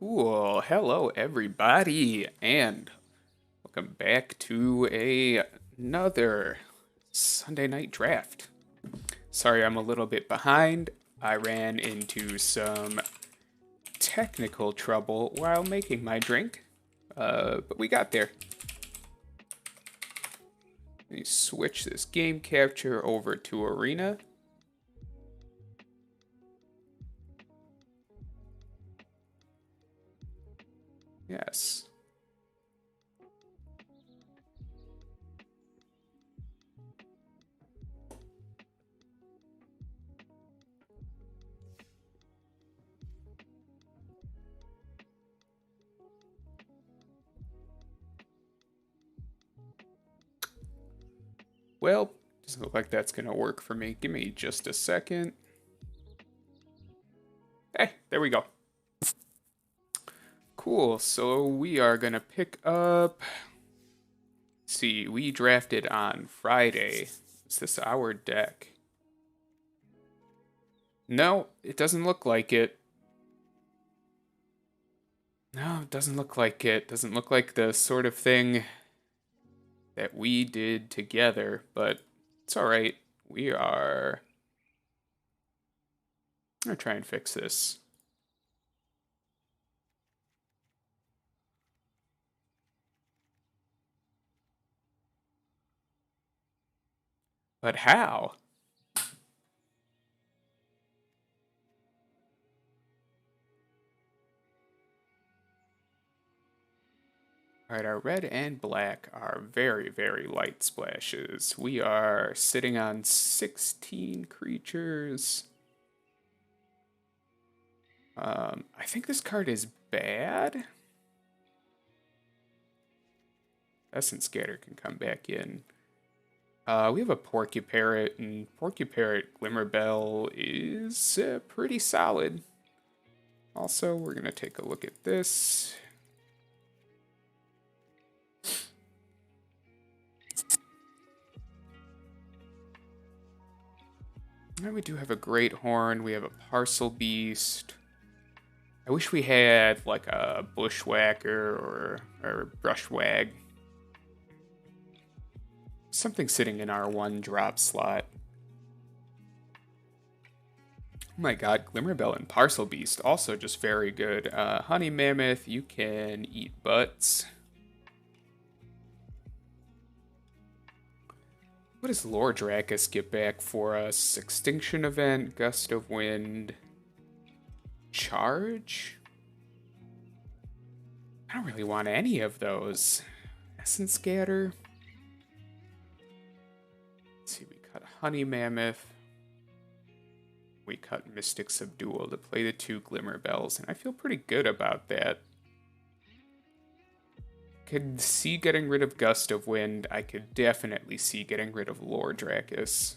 Cool. Hello, everybody, and welcome back to another Sunday night draft. Sorry, I'm a little bit behind. I ran into some technical trouble while making my drink, but we got there. Let me switch this game capture over to Arena. Yes. Well, doesn't look like that's gonna work for me. Give me just a second. Hey, there we go. Cool, so we are gonna pick up. See, we drafted on Friday. Is this our deck? No, it doesn't look like it. No, it doesn't look like it. Doesn't look like the sort of thing that we did together, but it's alright. We are gonna try and fix this. But how? Alright, our red and black are very, very light splashes. We are sitting on 16 creatures. I think this card is bad. Essence Scatter can come back in. We have a Porcuparrot, and Porcuparrot Glimmerbell is pretty solid. Also, we're going to take a look at this. And we do have a Great Horn. We have a Parcel Beast. I wish we had like a Bushwhacker or Brushwag. Something sitting in our one drop slot. Oh my god, Glimmerbell and Parcel Beast also just very good. Honey Mammoth, you can eat butts. What does Lord Dracus get back for us? Extinction Event, Gust of Wind, Charge? I don't really want any of those. Essence Scatter. Let's see, we cut Honey Mammoth. We cut Mystic Subdual to play the two Glimmerbells, and I feel pretty good about that. Could see getting rid of Gust of Wind. I could definitely see getting rid of Lord Dracus.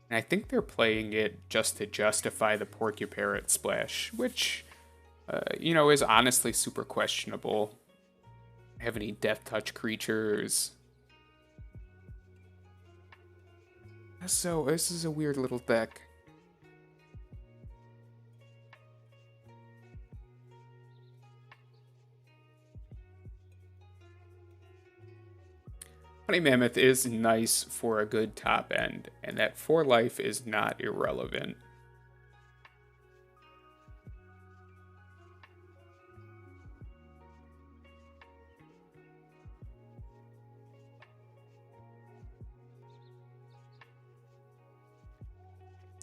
And I think they're playing it just to justify the Porcuparrot splash, which, is honestly super questionable. Have any Death Touch creatures? So, this is a weird little deck. Honey Mammoth is nice for a good top end, and that 4 life is not irrelevant.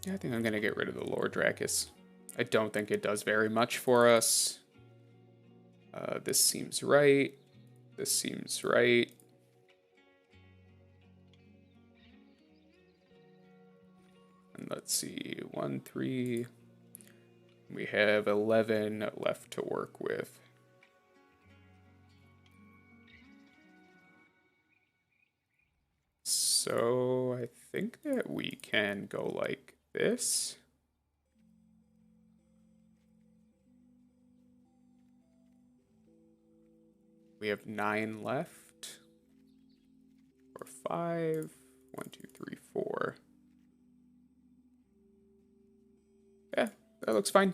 Yeah, I think I'm going to get rid of the Lord Dracus. I don't think it does very much for us. This seems right. This seems right. And let's see, 1, 3. We have 11 left to work with. So I think that we can go like this. We have 9 left. Or 5. 1, 2, 3, 4. Yeah, that looks fine.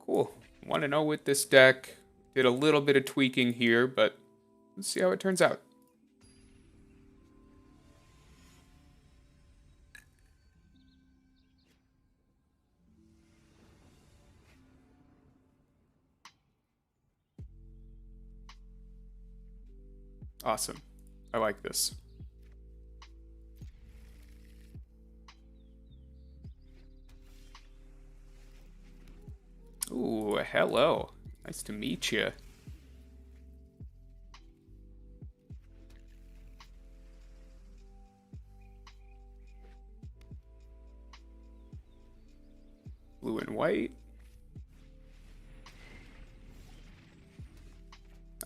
Cool. Want to know with this deck? Did a little bit of tweaking here, but let's see how it turns out. Awesome. I like this. Ooh, hello. Nice to meet you. Blue and white.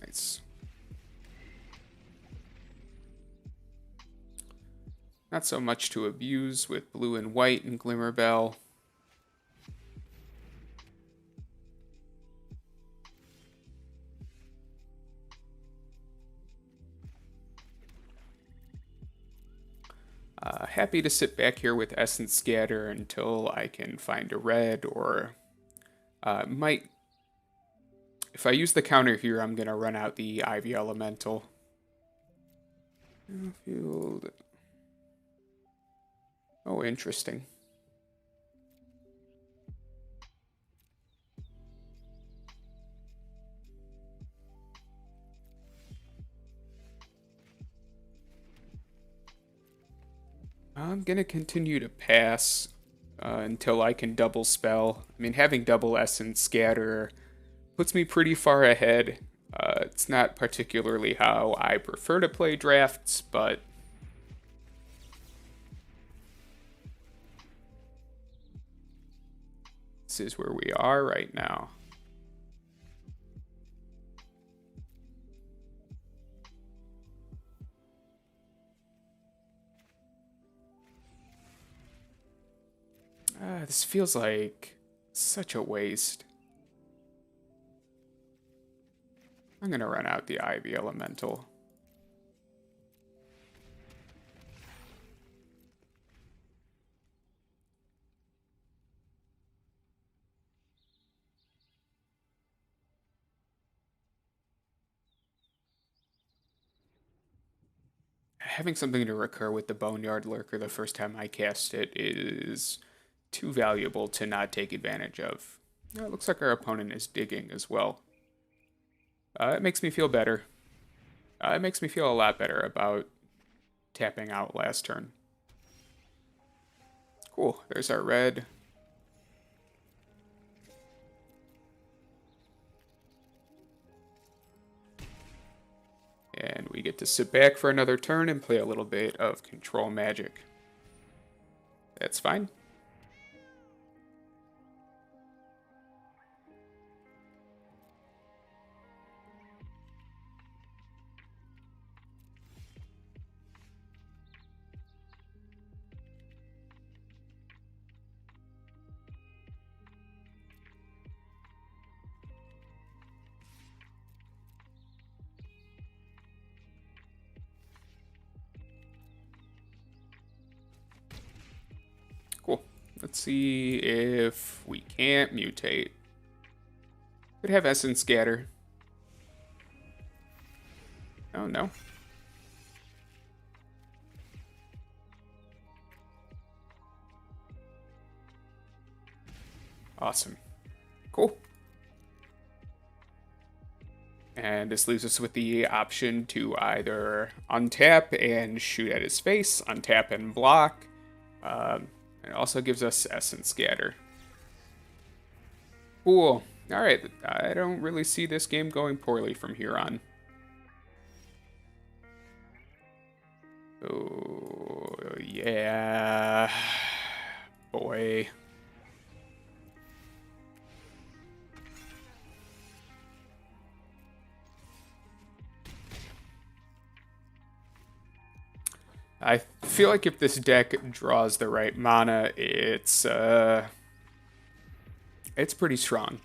Nice. Not so much to abuse with blue and white and Glimmerbell. Happy to sit back here with Essence Scatter until I can find a red, or might... If I use the counter here, I'm going to run out the Ivy Elemental. Field. Oh, interesting. I'm going to continue to pass until I can double spell. I mean, having double Essence Scatter puts me pretty far ahead. It's not particularly how I prefer to play drafts, but this is where we are right now. This feels like such a waste. I'm gonna run out the Ivy Elemental. Having something to recur with the Boneyard Lurker the first time I cast it is too valuable to not take advantage of. It looks like our opponent is digging as well. It makes me feel better. It makes me feel a lot better about tapping out last turn. Cool, there's our red. And we get to sit back for another turn and play a little bit of control magic. That's fine. Cool. Let's see if we can't mutate. Could have Essence Scatter. Oh, no. Awesome. Cool. And this leaves us with the option to either untap and shoot at his face, untap and block. It also gives us Essence Scatter. Cool. Alright, I don't really see this game going poorly from here on. Oh, yeah. Boy. I feel like if this deck draws the right mana, it's pretty strong.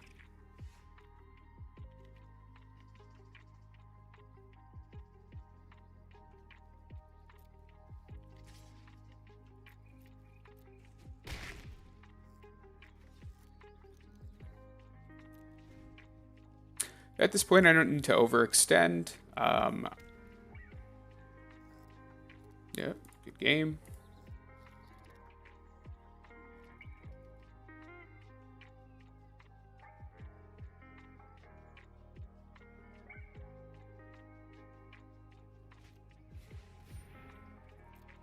At this point, I don't need to overextend. Yeah, good game.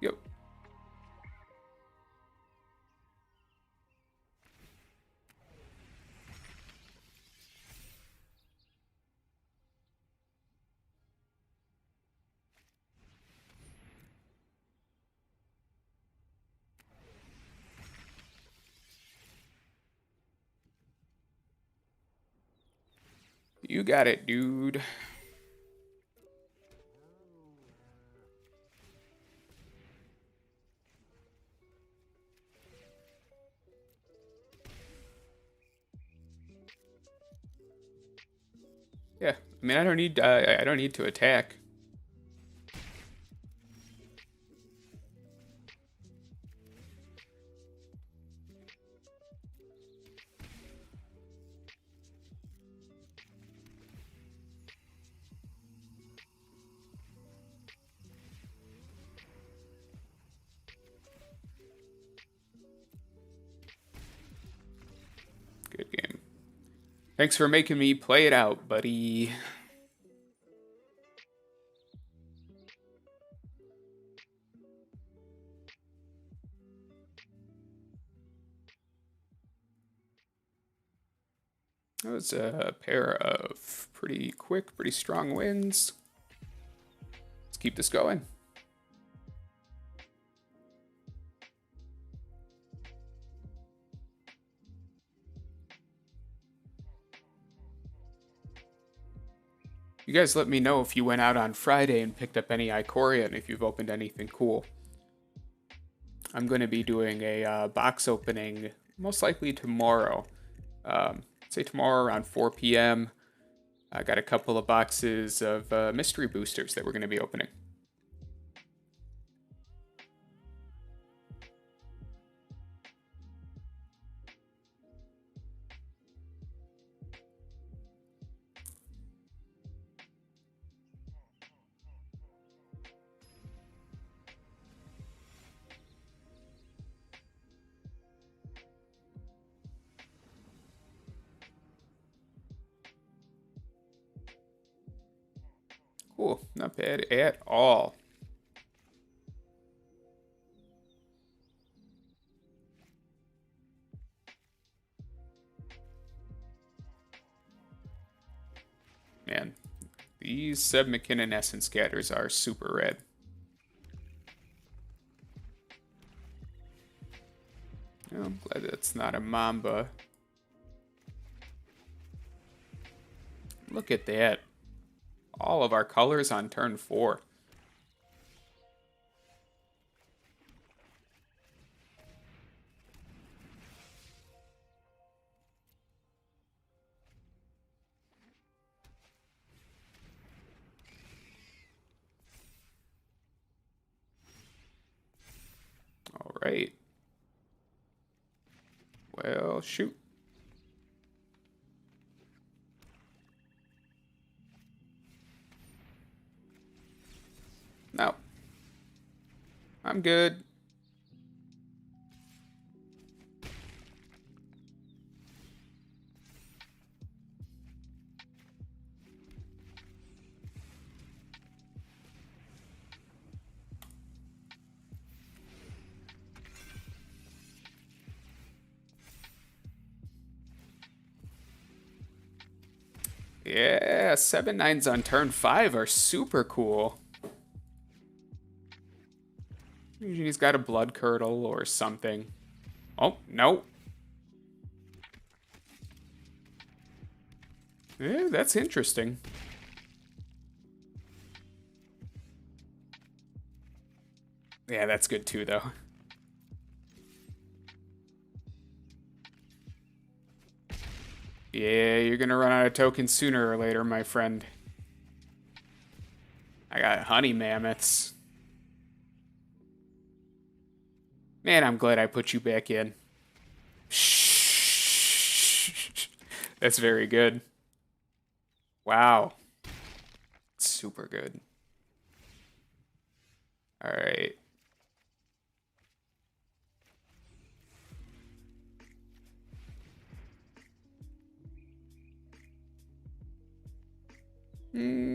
Yep. You got it, dude. Yeah, I mean, I don't need to attack. Good game. Thanks for making me play it out, buddy. That was a pair of pretty quick, pretty strong wins. Let's keep this going. You guys let me know if you went out on Friday and picked up any Ikoria and if you've opened anything cool. I'm going to be doing a box opening most likely tomorrow. Say tomorrow around 4 p.m. I got a couple of boxes of mystery boosters that we're going to be opening. Cool, not bad at all. Man, these Seb McKinnon Essence Scatters are super red. Oh, I'm glad that's not a Mamba. Look at that. All of our colors on turn 4. All right. Well, shoot. No. I'm good. Yeah, 7/9s on turn 5 are super cool. Usually he's got a blood curdle or something. Oh, no. Yeah, that's interesting. Yeah, that's good too, though. Yeah, you're gonna run out of tokens sooner or later, my friend. I got honey mammoths. Man, I'm glad I put you back in. Shh. That's very good. Wow. Super good. All right.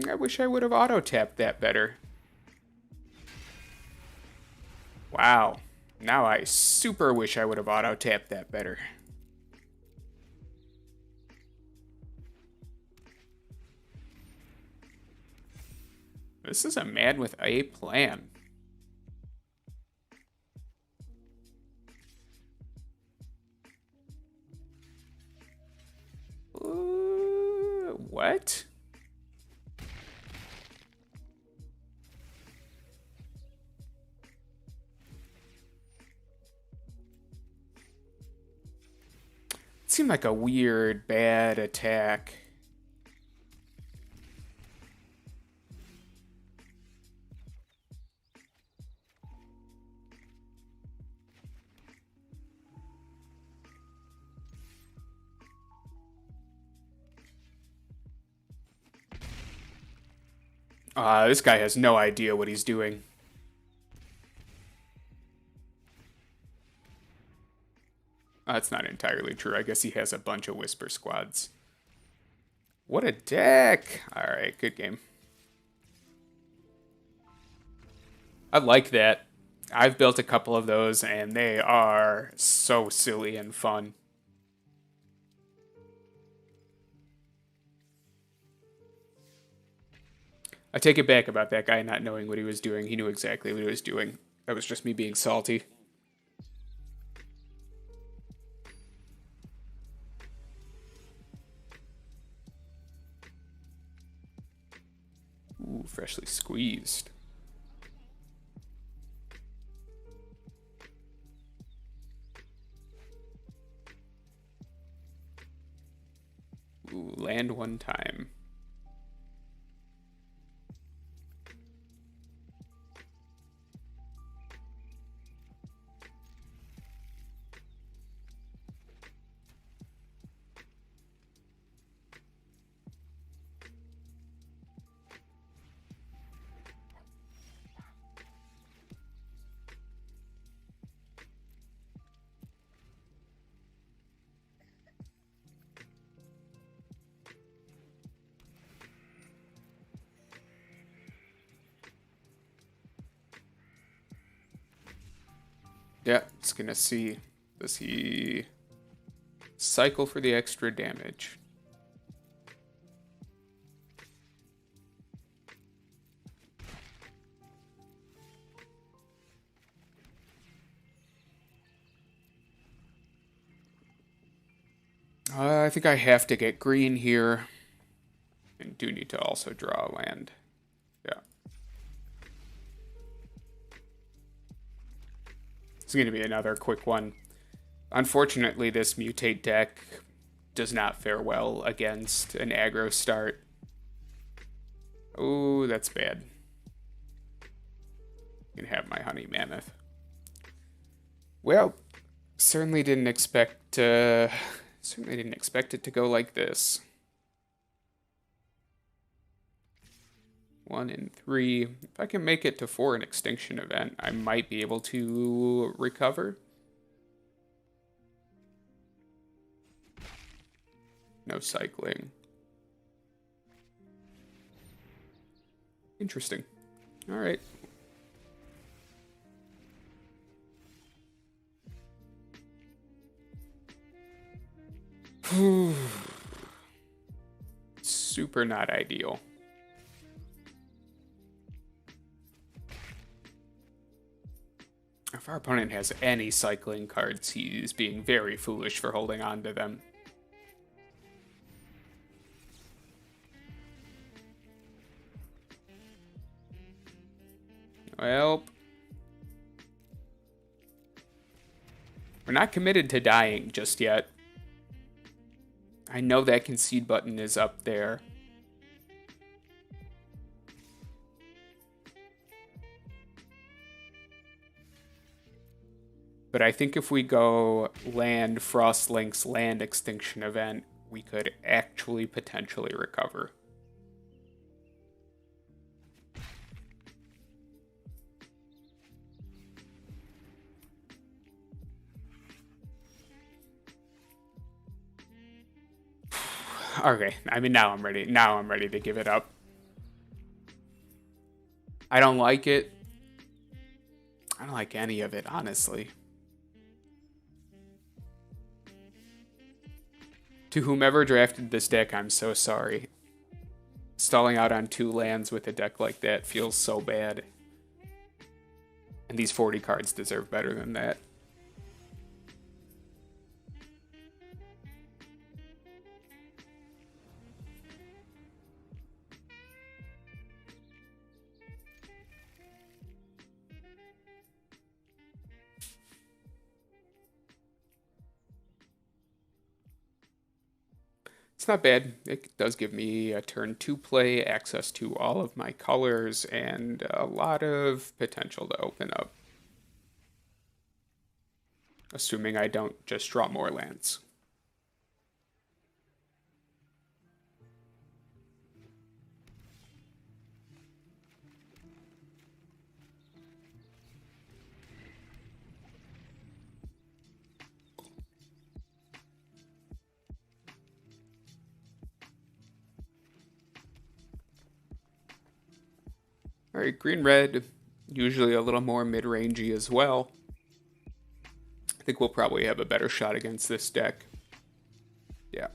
I wish I would have auto-tapped that better. Wow. Now I super wish I would have auto-tapped that better. This is a man with a plan. What? It seemed like a weird, bad attack. This guy has no idea what he's doing. That's not entirely true. I guess he has a bunch of Whisper Squads. What a deck! Alright, good game. I like that. I've built a couple of those, and they are so silly and fun. I take it back about that guy not knowing what he was doing. He knew exactly what he was doing. That was just me being salty. Ooh, freshly squeezed. Ooh, land one time. Yeah, it's gonna see. Does he cycle for the extra damage? I think I have to get green here. And do need to also draw a land. Yeah. It's going to be another quick one. Unfortunately, this mutate deck does not fare well against an aggro start. Oh, that's bad. You can have my honey mammoth. Well, certainly didn't expect it to go like this. 1 and 3. If I can make it to 4 in Extinction Event, I might be able to recover. No cycling. Interesting. All right. Super not ideal. If our opponent has any cycling cards, he's being very foolish for holding on to them. Well, we're not committed to dying just yet. I know that concede button is up there. But I think if we go land, Frostlink's land extinction event, we could actually potentially recover. Okay, I mean, now I'm ready. Now I'm ready to give it up. I don't like it. I don't like any of it, honestly. To whomever drafted this deck, I'm so sorry. Stalling out on 2 lands with a deck like that feels so bad. And these 40 cards deserve better than that. It's not bad. It does give me a turn 2 play, access to all of my colors, and a lot of potential to open up. Assuming I don't just draw more lands. Alright, green-red, usually a little more mid-rangey as well. I think we'll probably have a better shot against this deck. Yeah.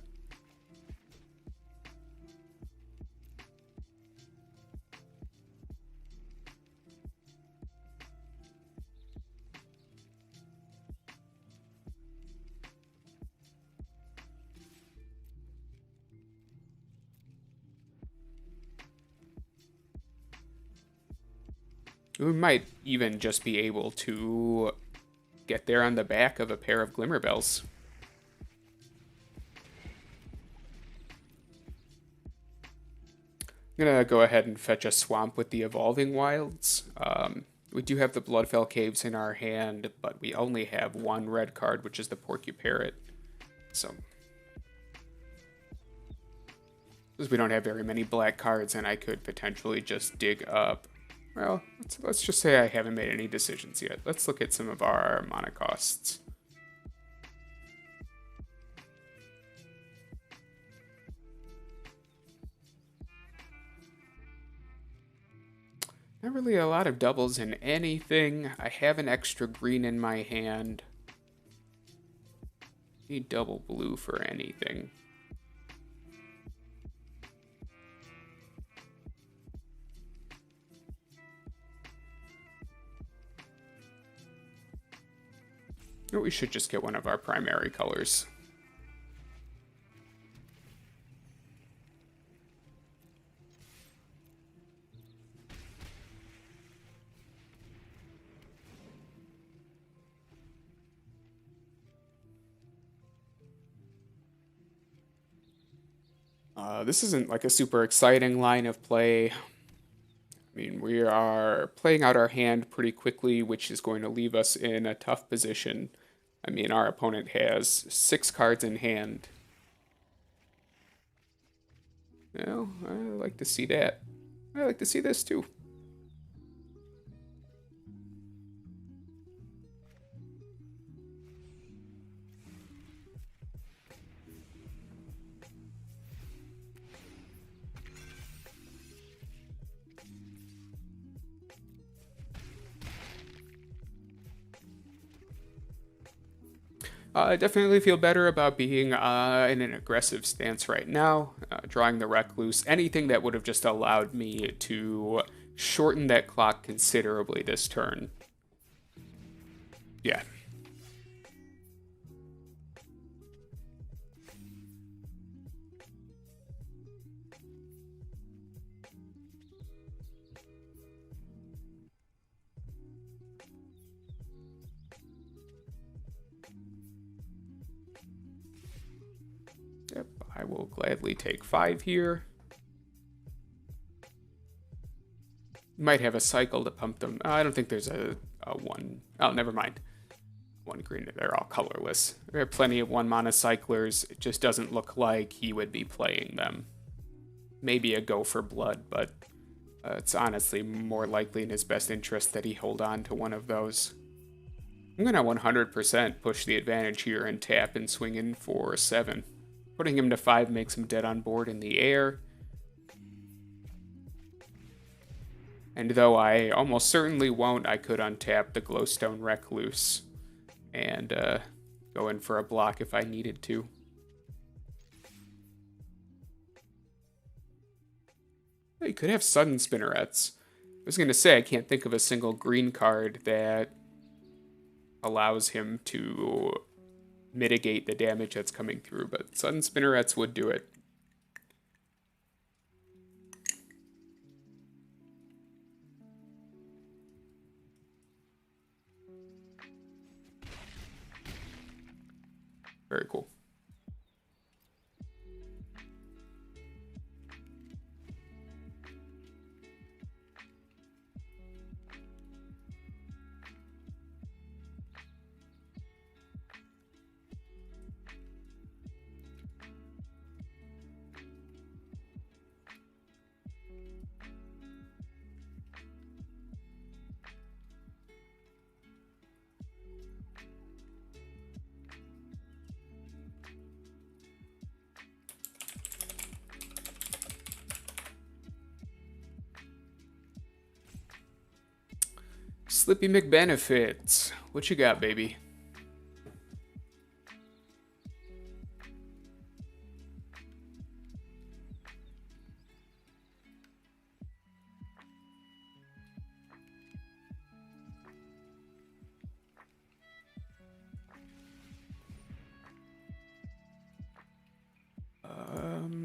We might even just be able to get there on the back of a pair of Glimmerbells. I'm gonna go ahead and fetch a Swamp with the Evolving Wilds. We do have the Bloodfell Caves in our hand, but we only have 1 red card, which is the Porcuparrot. So, because we don't have very many black cards, and I could potentially just dig up. Well, let's just say I haven't made any decisions yet. Let's look at some of our mana costs. Not really a lot of doubles in anything. I have an extra green in my hand. Need double blue for anything. We should just get one of our primary colors. This isn't like a super exciting line of play. I mean, we are playing out our hand pretty quickly, which is going to leave us in a tough position. I mean, our opponent has 6 cards in hand. Well, I like to see that. I like to see this too. I definitely feel better about being in an aggressive stance right now, drawing the Recluse, anything that would have just allowed me to shorten that clock considerably this turn. Yeah. Yep, I will gladly take 5 here. Might have a cycle to pump them. I don't think there's a 1. Oh, never mind. 1 green. They're all colorless. There are plenty of 1 mana cyclers. It just doesn't look like he would be playing them. Maybe a go for blood, but it's honestly more likely in his best interest that he hold on to one of those. I'm going to 100% push the advantage here and tap and swing in for 7. Putting him to 5 makes him dead on board in the air. And though I almost certainly won't, I could untap the Glowstone Recluse and go in for a block if I needed to. You could have Sudden Spinnerets. I was going to say, I can't think of a single green card that allows him to mitigate the damage that's coming through, but Sudden Spinnerets would do it. Very cool. Slippy McBenefits. What you got, baby?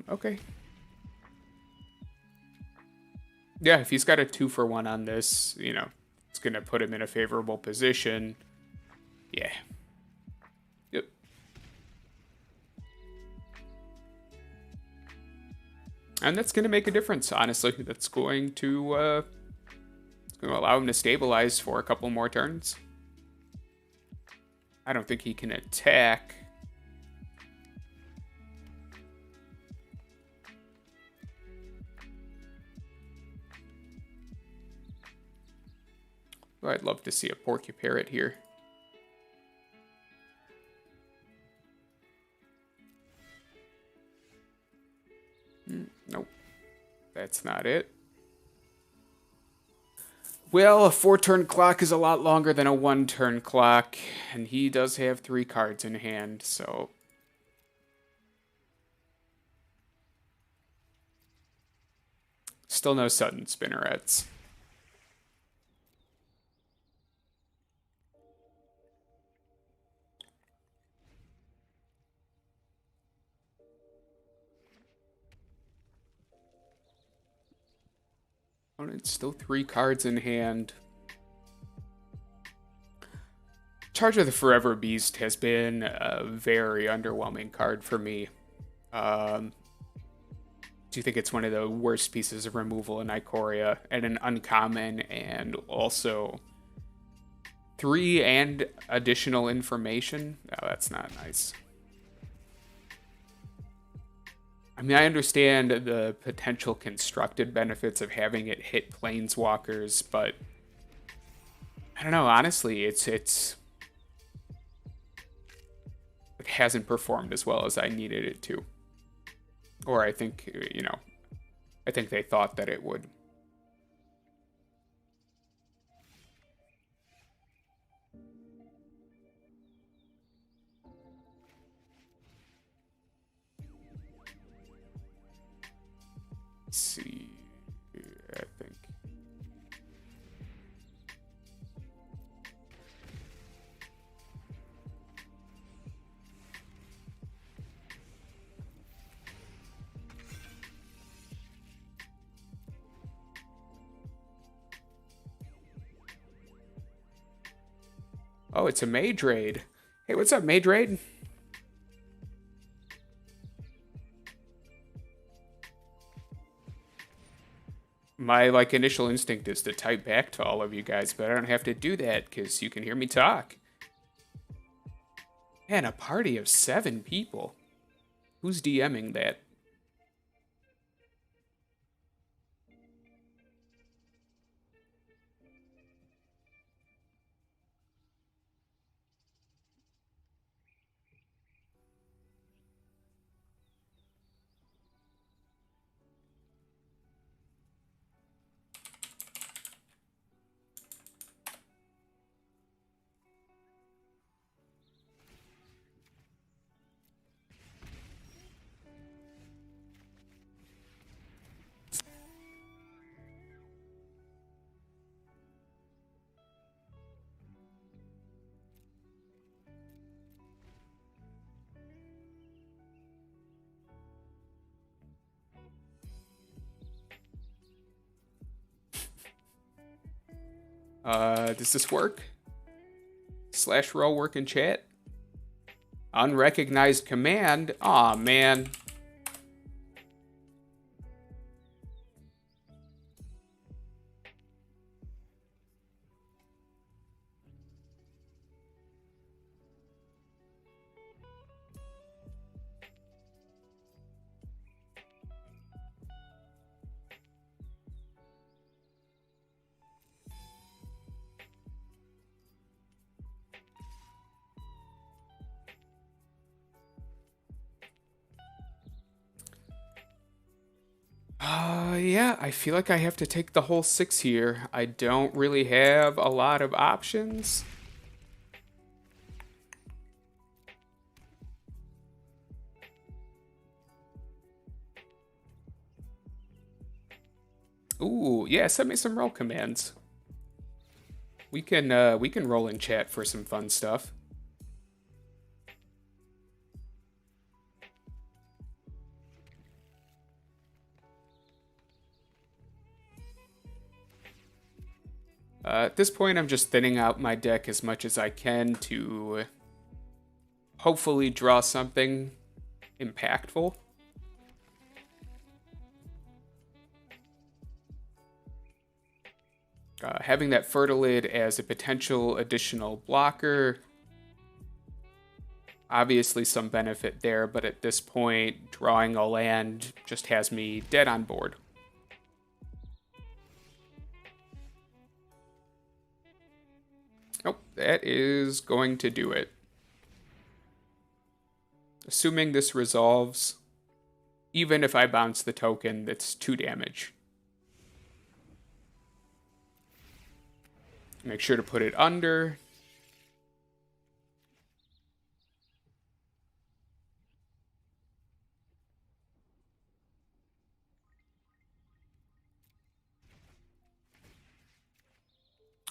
Okay. Yeah, if he's got a 2-for-1 on this, you know, it's going to put him in a favorable position. Yeah. Yep. And that's going to make a difference, honestly. That's going to allow him to stabilize for a couple more turns. I don't think he can attack. Oh, I'd love to see a Porcuparrot here. Nope. That's not it. Well, a 4-turn clock is a lot longer than a 1-turn clock, and he does have 3 cards in hand, so... Still no Sudden Spinnerets. It's still 3 cards in hand. Charge of the Forever Beast has been a very underwhelming card for me. Do you think it's one of the worst pieces of removal in Ikoria, and an uncommon, and also 3 and additional information? Oh, that's not nice. I mean, I understand the potential constructed benefits of having it hit planeswalkers, but I don't know, honestly, it hasn't performed as well as I needed it to. Or I think, you know, I think they thought that it would. Let's see, I think. Oh, it's a Mage Raid. Hey, what's up, Mage Raid? My, like, initial instinct is to type back to all of you guys, but I don't have to do that because you can hear me talk. Man, a party of 7 people. Who's DMing that? Does this work? Slash row work in chat? Unrecognized command? Aw, man. Yeah, I feel like I have to take the whole 6 here. I don't really have a lot of options. Ooh, yeah, send me some roll commands. We can roll in chat for some fun stuff. At this point, I'm just thinning out my deck as much as I can to hopefully draw something impactful. Having that Fertilid as a potential additional blocker, obviously some benefit there, but at this point, drawing a land just has me dead on board. Nope, that is going to do it. Assuming this resolves, even if I bounce the token, that's 2 damage. Make sure to put it under.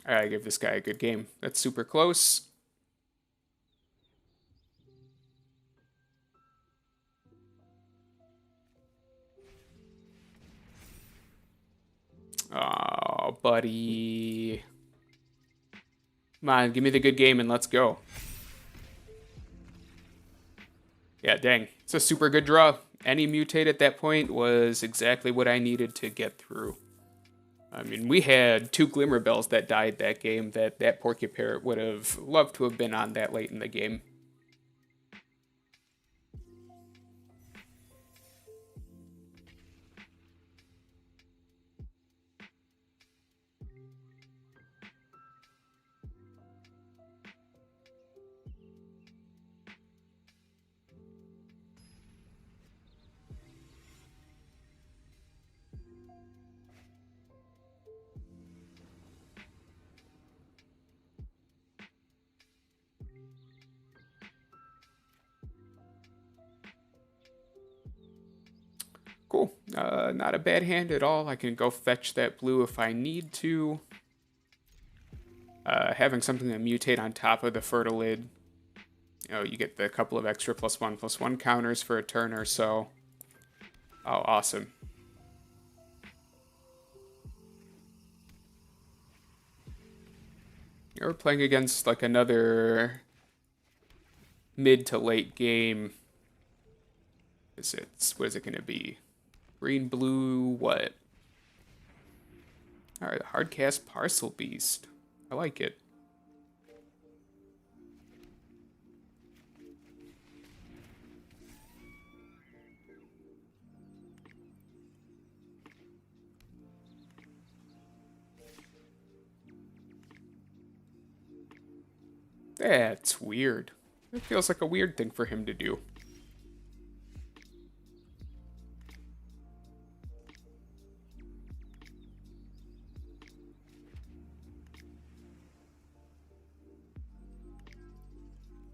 I give this guy a good game. That's super close. Oh, buddy. Come on, give me the good game and let's go. Yeah, dang. It's a super good draw. Any mutate at that point was exactly what I needed to get through. I mean, we had 2 Glimmer Bells that died that game that Porcupine would have loved to have been on that late in the game. Cool. Not a bad hand at all. I can go fetch that blue if I need to. Having something to mutate on top of the Fertilid, you get the couple of extra +1/+1 counters for a turn or so. Oh, awesome. We're playing against like another mid to late game. What is it going to be? Green, blue, what? Alright, Hardcast Parcel Beast. I like it. That's weird. It feels like a weird thing for him to do.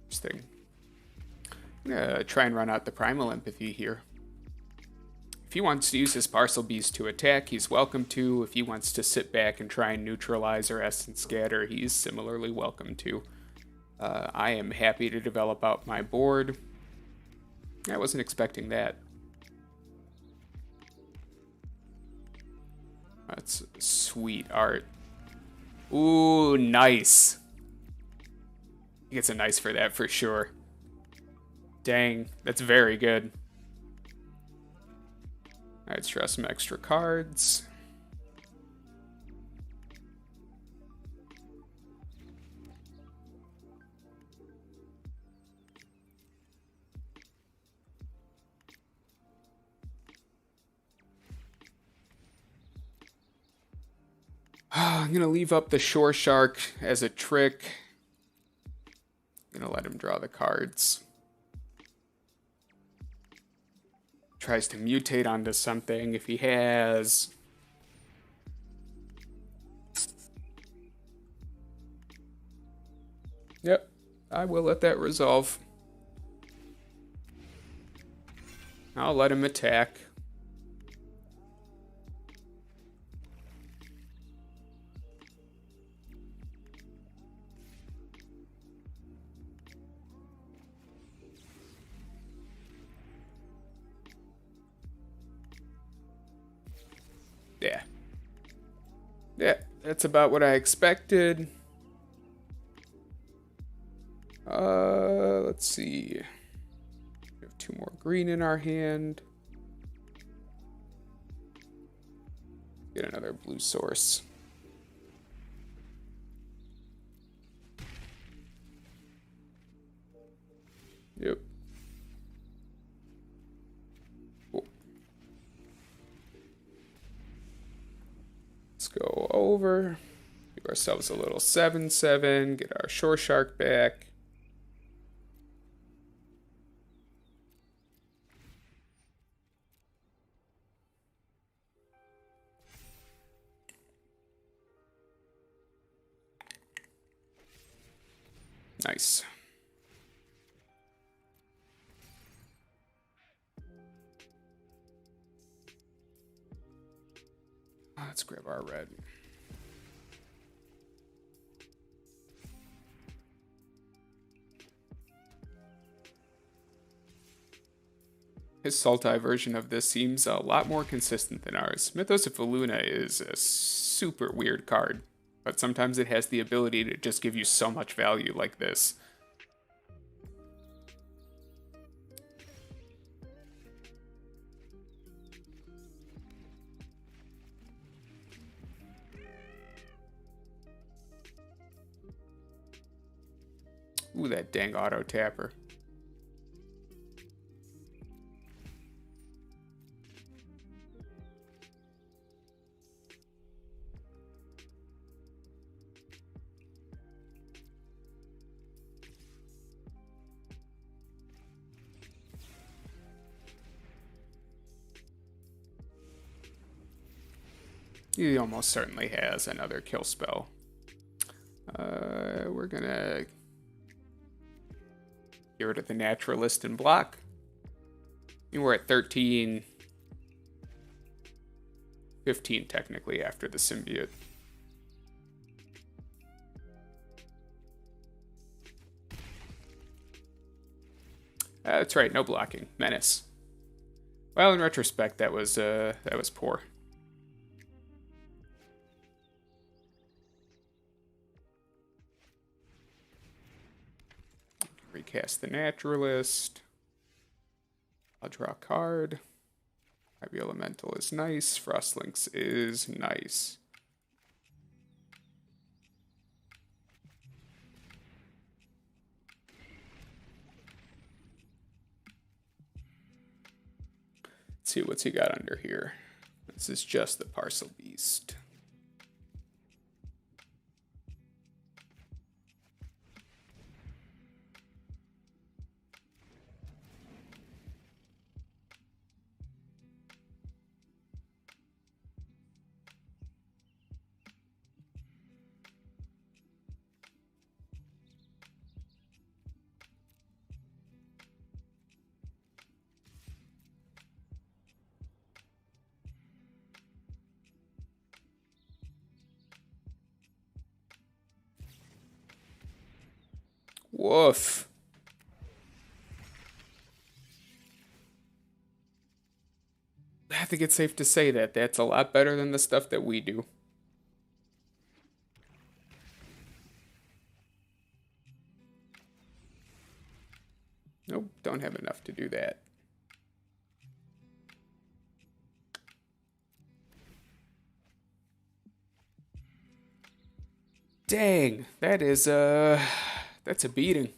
Interesting. I'm gonna try and run out the Primal Empathy here. If he wants to use his Parcel Beast to attack, he's welcome to. If he wants to sit back and try and neutralize or Essence Scatter, he's similarly welcome to. I am happy to develop out my board. I wasn't expecting that. That's sweet art. Ooh, nice. He gets a nice for that for sure. Dang, that's very good. Alright, let's draw some extra cards. I'm gonna leave up the Shore Shark as a trick. Gonna let him draw the cards. Tries to mutate onto something if he has. Yep, I will let that resolve. I'll let him attack. Yeah. Yeah, that's about what I expected. Let's see. We have 2 more green in our hand. Get another blue source. Yep. Cool. Let's go over. Give ourselves a little 7/7. Get our Shore Shark back. Nice. Let's grab our red. His Sultai version of this seems a lot more consistent than ours. Mythos of Valuna is a super weird card, but sometimes it has the ability to just give you so much value like this. Ooh, that dang auto tapper. He almost certainly has another kill spell. We're gonna get rid of the Naturalist and block. And we're at 13, 15 technically after the symbiote. That's right, no blocking. Menace. Well, in retrospect, that was poor. Recast the Naturalist. I'll draw a card. Heavy Elemental is nice. Frostlinks is nice. Let's see what's he got under here. This is just the Parcel Beast. Woof. I think it's safe to say that that's a lot better than the stuff that we do. Nope, don't have enough to do that. Dang, that's a beating.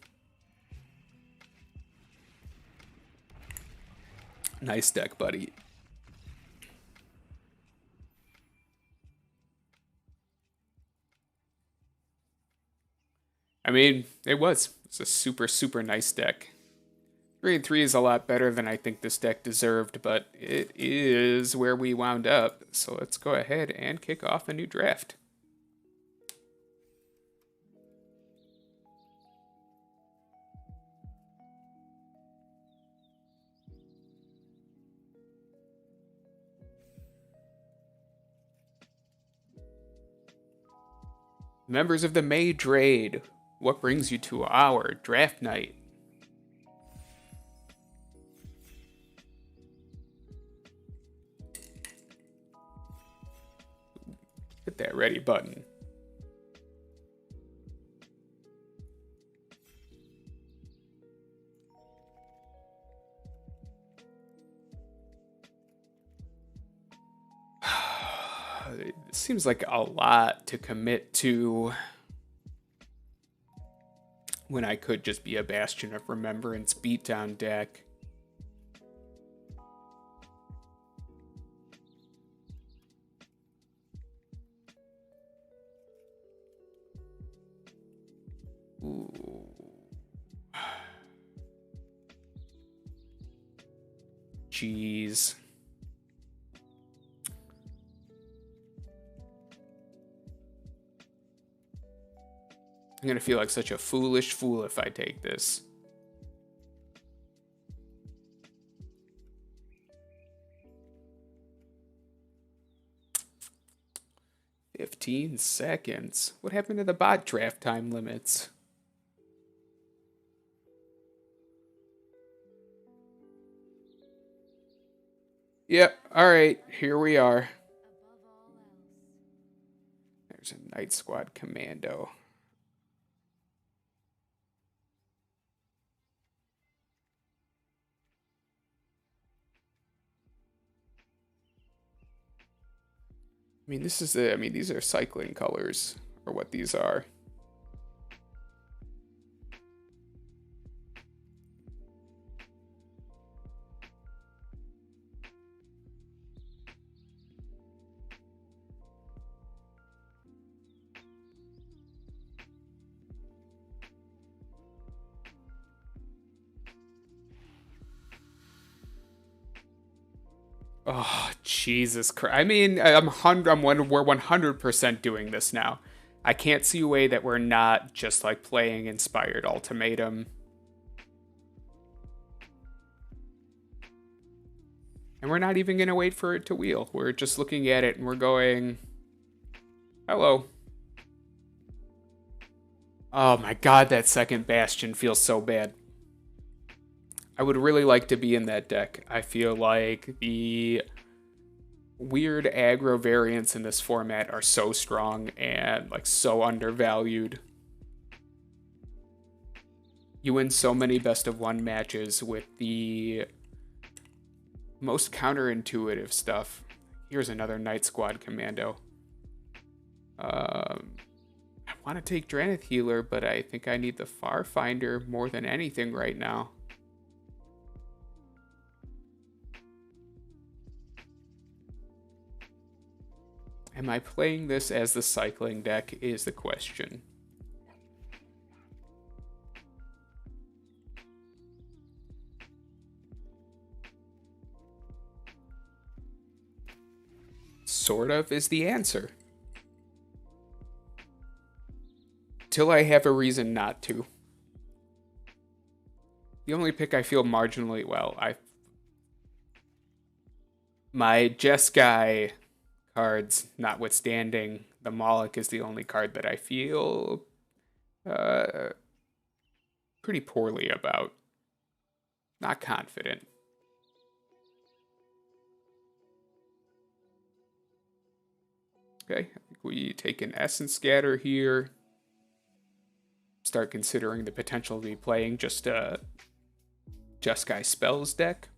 Nice deck, buddy. I mean, it's a super, super nice deck. 3 and 3 is a lot better than I think this deck deserved, but it is where we wound up. So let's go ahead and kick off a new draft. Members of the Mage Raid, what brings you to our draft night? Hit that ready button. It seems like a lot to commit to when I could just be a Bastion of Remembrance beatdown deck. Ooh. Jeez. I'm gonna feel like such a foolish fool if I take this. "15 seconds? What happened to the bot draft time limits?" Yep, alright, here we are. There's a Night Squad Commando. I mean, these are cycling colors, or what these are. Oh, Jesus Christ. I mean, we're 100% doing this now. I can't see a way that we're not just like playing Inspired Ultimatum. And we're not even going to wait for it to wheel. We're just looking at it and we're going, hello. Oh my God, that second Bastion feels so bad. I would really like to be in that deck. I feel like the weird aggro variants in this format are so strong and like so undervalued. You win so many best of one matches with the most counterintuitive stuff. Here's another Night Squad Commando. I want to take Dranith Healer, but I think I need the Farfinder more than anything right now. Am I playing this as the cycling deck is the question. Sort of is the answer. Till I have a reason not to. The only pick I feel marginally well, my Jeskai cards notwithstanding, the Moloch is the only card that I feel pretty poorly about. Not confident. Okay, I think we take an Essence Scatter here. Start considering the potential of me playing just a Jeskai Spells deck.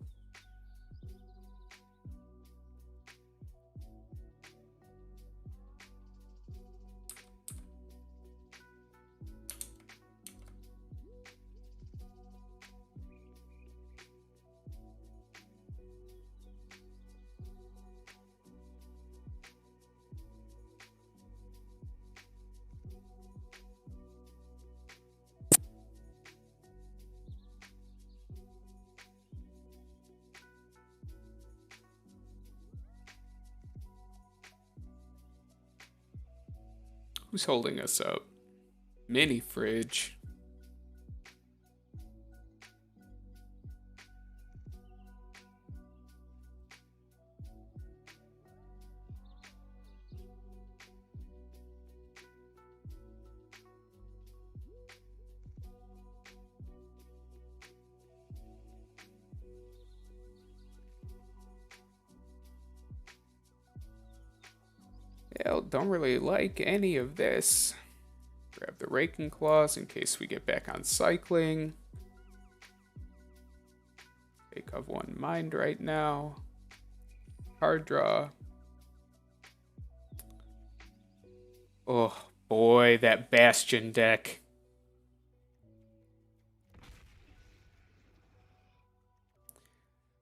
Who's holding us up? Mini fridge. Yeah, don't really like any of this. Grab the Raking Claws in case we get back on cycling. Take of one mind right now. Card draw. Oh boy, that Bastion deck.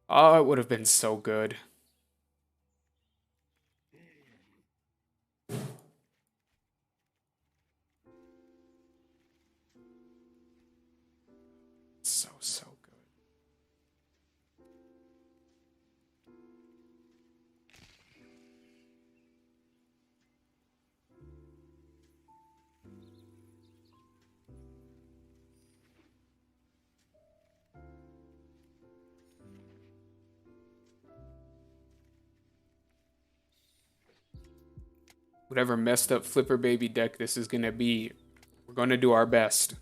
Oh, it would have been so good. So good. Whatever messed up Flipper Baby deck this is going to be, we're going to do our best.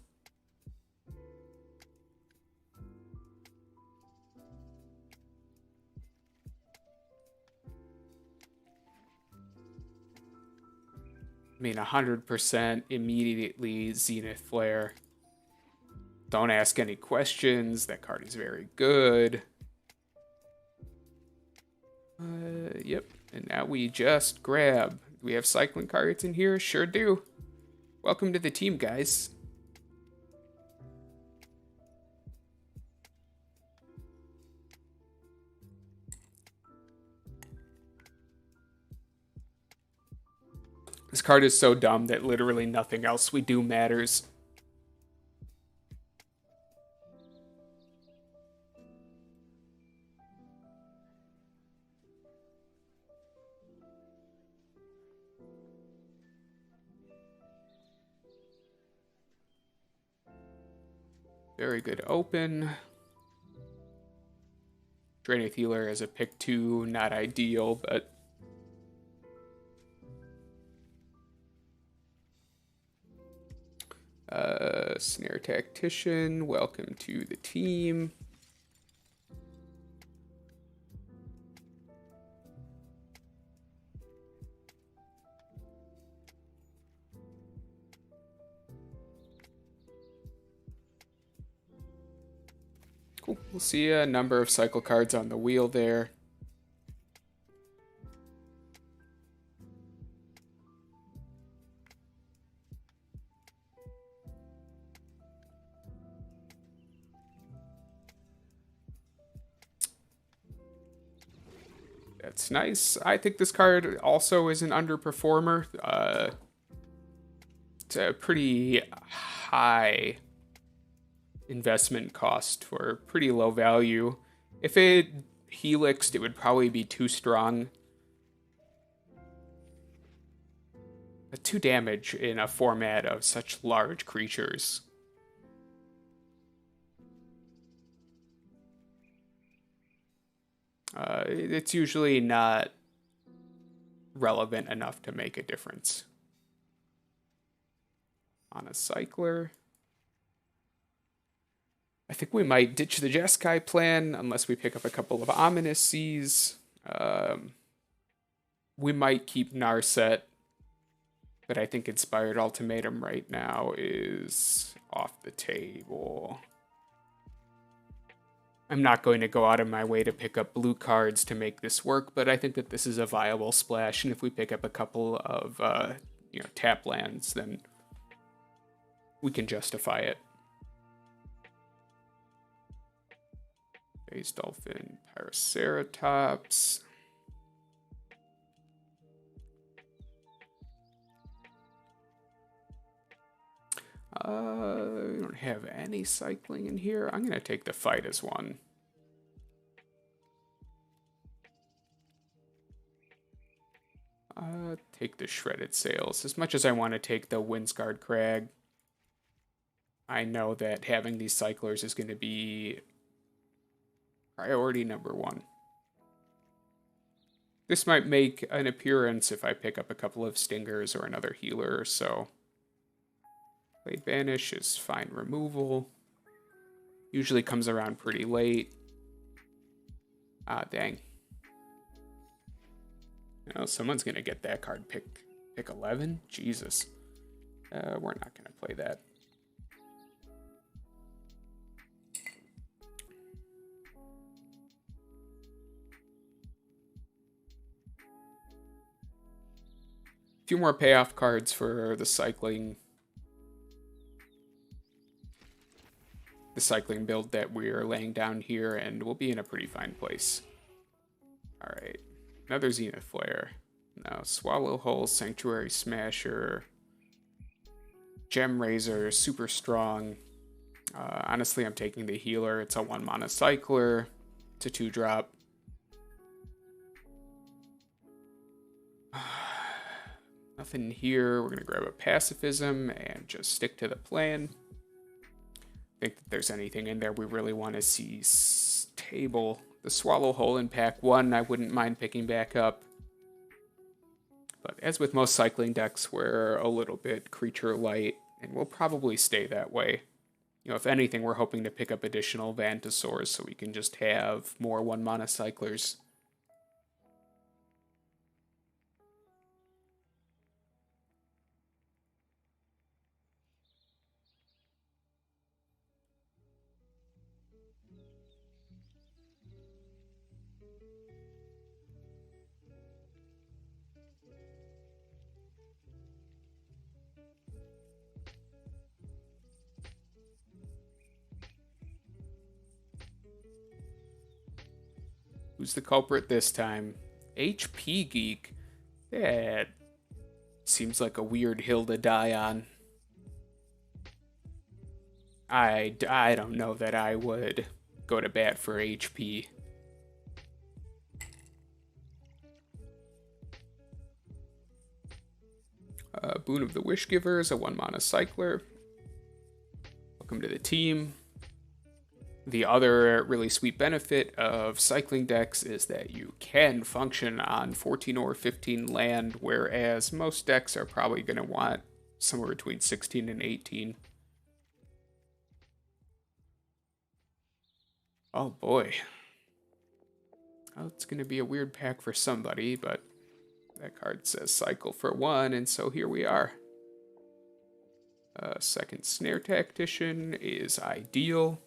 I mean, 100% immediately Zenith Flare. Don't ask any questions. That card is very good. Yep. And now we just grab. Do we have cycling cards in here? Sure do. Welcome to the team, guys. This card is so dumb that literally nothing else we do matters. Very good open. Draenith Healer as a pick 2, not ideal, but Snare Tactician, welcome to the team. Cool. We'll see a number of cycle cards on the wheel there. That's nice. I think this card also is an underperformer. It's a pretty high investment cost for pretty low value. If it helixed, it would probably be too strong. But 2 damage in a format of such large creatures. It's usually not relevant enough to make a difference. On a cycler. I think we might ditch the Jeskai plan unless we pick up a couple of Ominous Seas. We might keep Narset, but I think Inspired Ultimatum right now is off the table. I'm not going to go out of my way to pick up blue cards to make this work, but I think that this is a viable splash, and if we pick up a couple of tap lands, then we can justify it. Phase Dolphin, Pyroceratops. We don't have any cycling in here. I'm going to take the fight as one. Take the Shredded Sails. As much as I want to take the Windscarred Crag, I know that having these cyclers is going to be priority number one. This might make an appearance if I pick up a couple of Stingers or another healer or so. Blade Banish is fine removal. Usually comes around pretty late. Ah, dang. Oh, someone's going to get that card. Pick 11? Jesus. We're not going to play that. A few more payoff cards for the cycling build that we're laying down here, and we'll be in a pretty fine place. Alright. Another Zenith Flare. Now, Swallow Hole, Sanctuary Smasher, Gem Razor, super strong. Honestly, I'm taking the healer. It's a 1-mana cycler. It's a 2-drop. Nothing here. We're going to grab a Pacifism and just stick to the plan. Think that there's anything in there we really want to see table. The Swallow Hole in pack 1, I wouldn't mind picking back up. But as with most cycling decks, we're a little bit creature light, and we'll probably stay that way. If anything, we're hoping to pick up additional Vantasaurs so we can just have more 1-mana cyclers. Who's the culprit this time? HP Geek? That seems like a weird hill to die on. I don't know that I would go to bat for HP. Boon of the Wishgiver is a 1-mana cycler. Welcome to the team. The other really sweet benefit of cycling decks is that you can function on 14 or 15 land, whereas most decks are probably going to want somewhere between 16 and 18. Oh boy. Oh, it's going to be a weird pack for somebody, but that card says cycle for 1, and so here we are. Second Snare Tactician is ideal.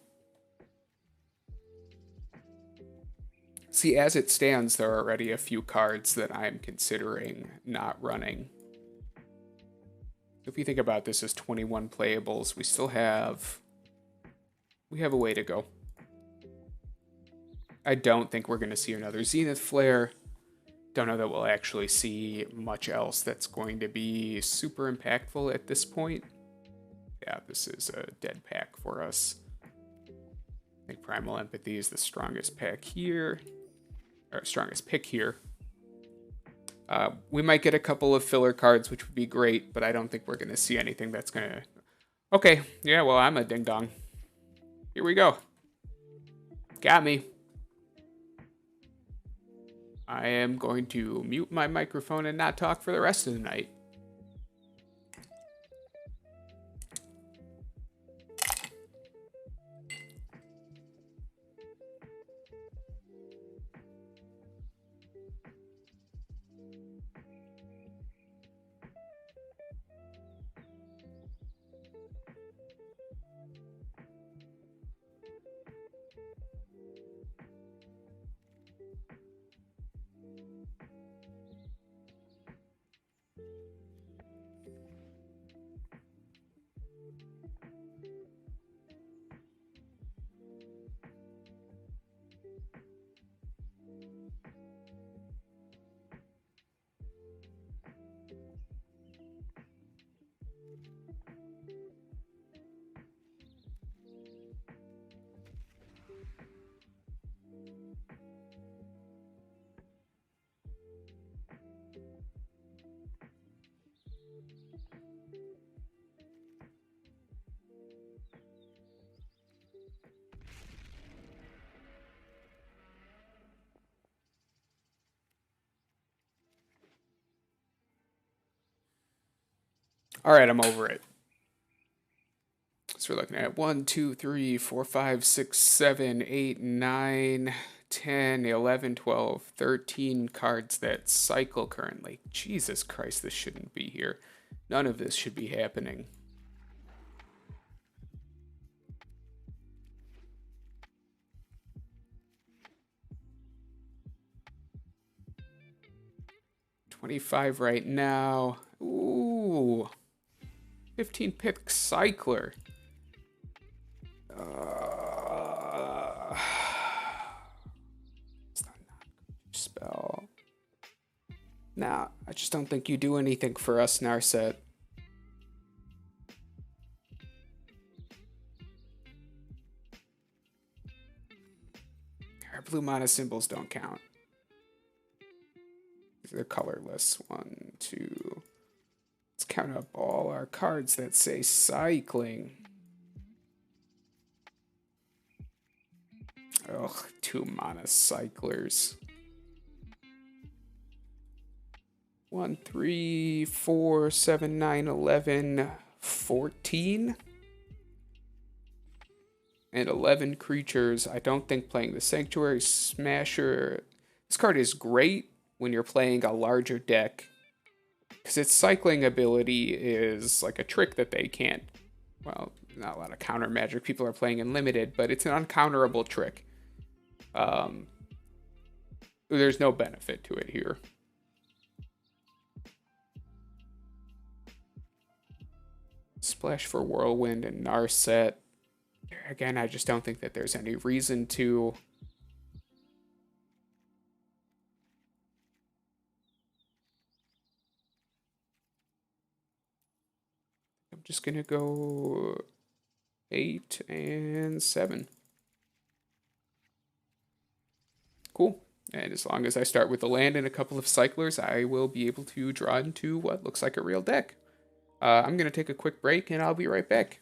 See, as it stands, there are already a few cards that I'm considering not running. If you think about this as 21 playables, we still have... we have a way to go. I don't think we're going to see another Zenith Flare. Don't know that we'll actually see much else that's going to be super impactful at this point. Yeah, this is a dead pack for us. I think Primal Empathy is the strongest pack here. Or strongest pick here. We might get a couple of filler cards, which would be great, but I don't think we're going to see anything that's going to... Okay, yeah, well, I'm a ding-dong. Here we go. Got me. I am going to mute my microphone and not talk for the rest of the night. Alright, I'm over it. So we're looking at 1, 2, 3, 4, 5, 6, 7, 8, 9, 10, 11, 12, 13 cards that cycle currently. Jesus Christ, this shouldn't be here. None of this should be happening. $25 right now. Ooh. 15 pick cycler. It's not spell. Nah, I just don't think you do anything for us in our set. Our blue mana symbols don't count. They're colorless. 1, 2. Let's count up all our cards that say cycling. Ugh, 2 mana cyclers. 1, 3, 4, 7, 9, 11, 14. And 11 creatures. I don't think playing the Sanctuary Smasher. This card is great when you're playing a larger deck, because its cycling ability is like a trick that they can't. Well, not a lot of counter magic people are playing in limited, but it's an uncounterable trick. There's no benefit to it here. Splash for Whirlwind and Narset. Again, I just don't think that there's any reason to. I'm just gonna go 8 and 7. Cool. And as long as I start with the land and a couple of cyclers, I will be able to draw into what looks like a real deck. I'm gonna take a quick break and I'll be right back.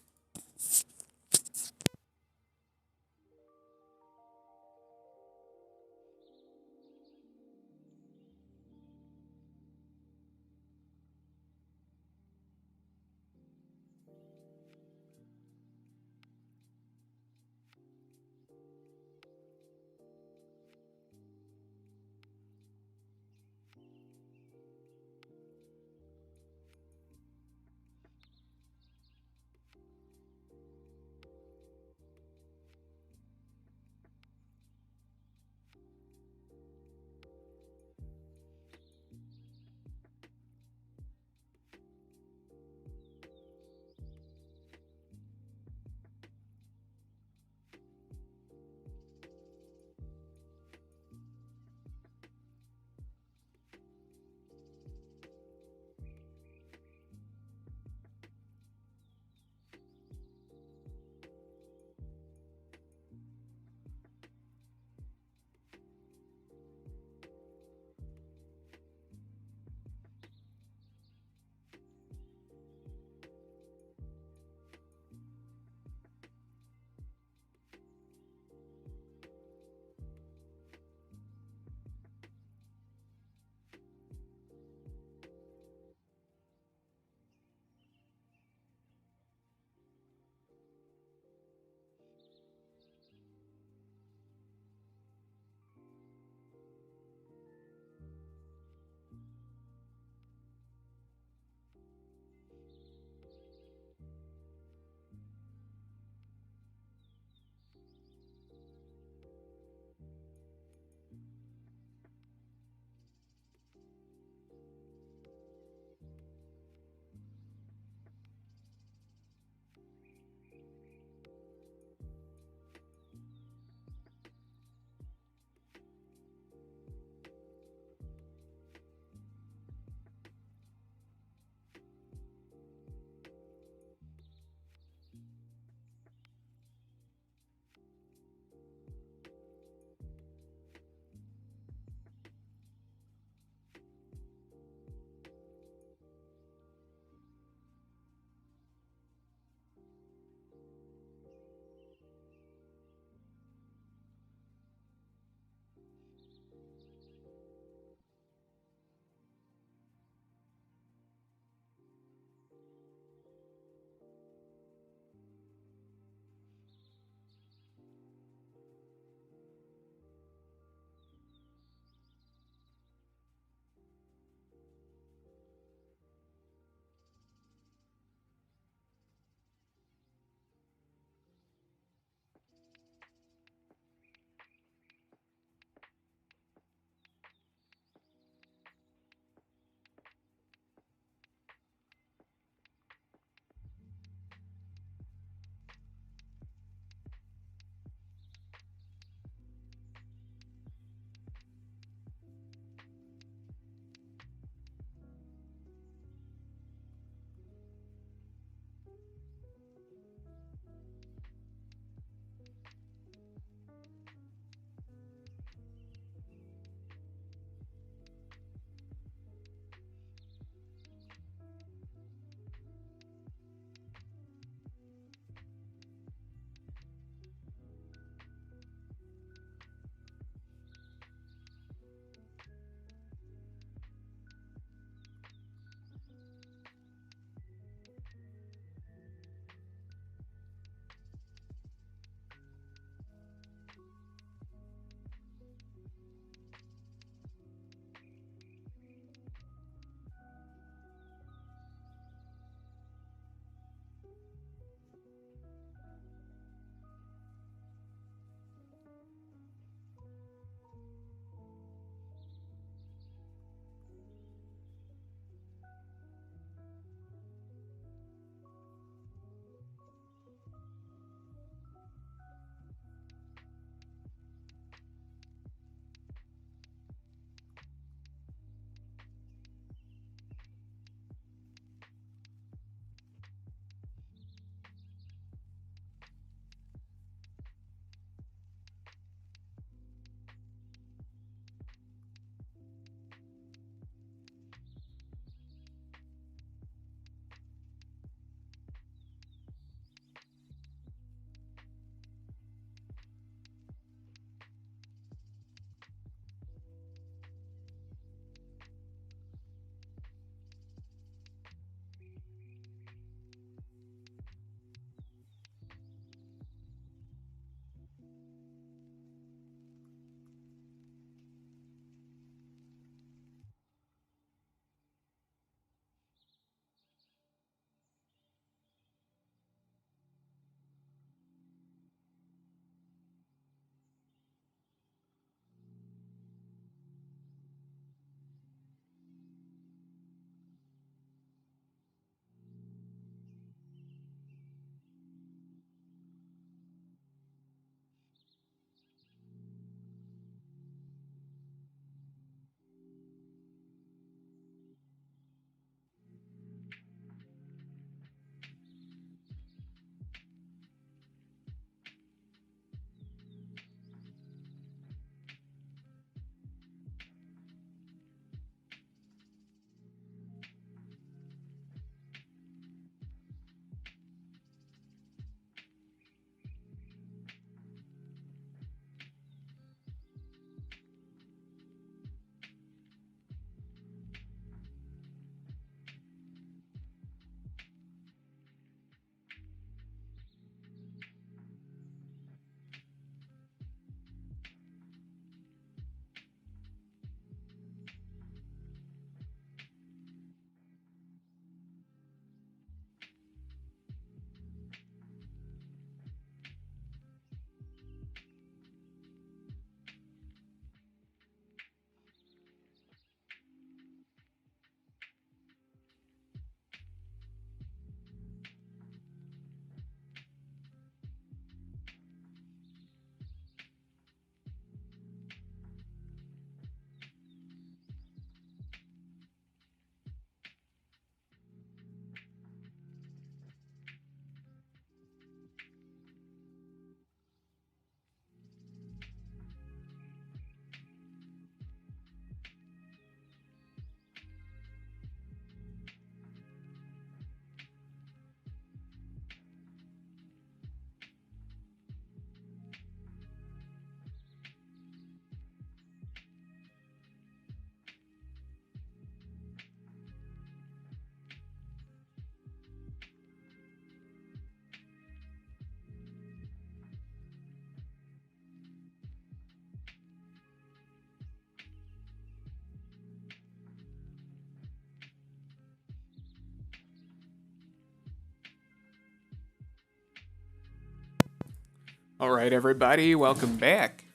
Alright, everybody, welcome back.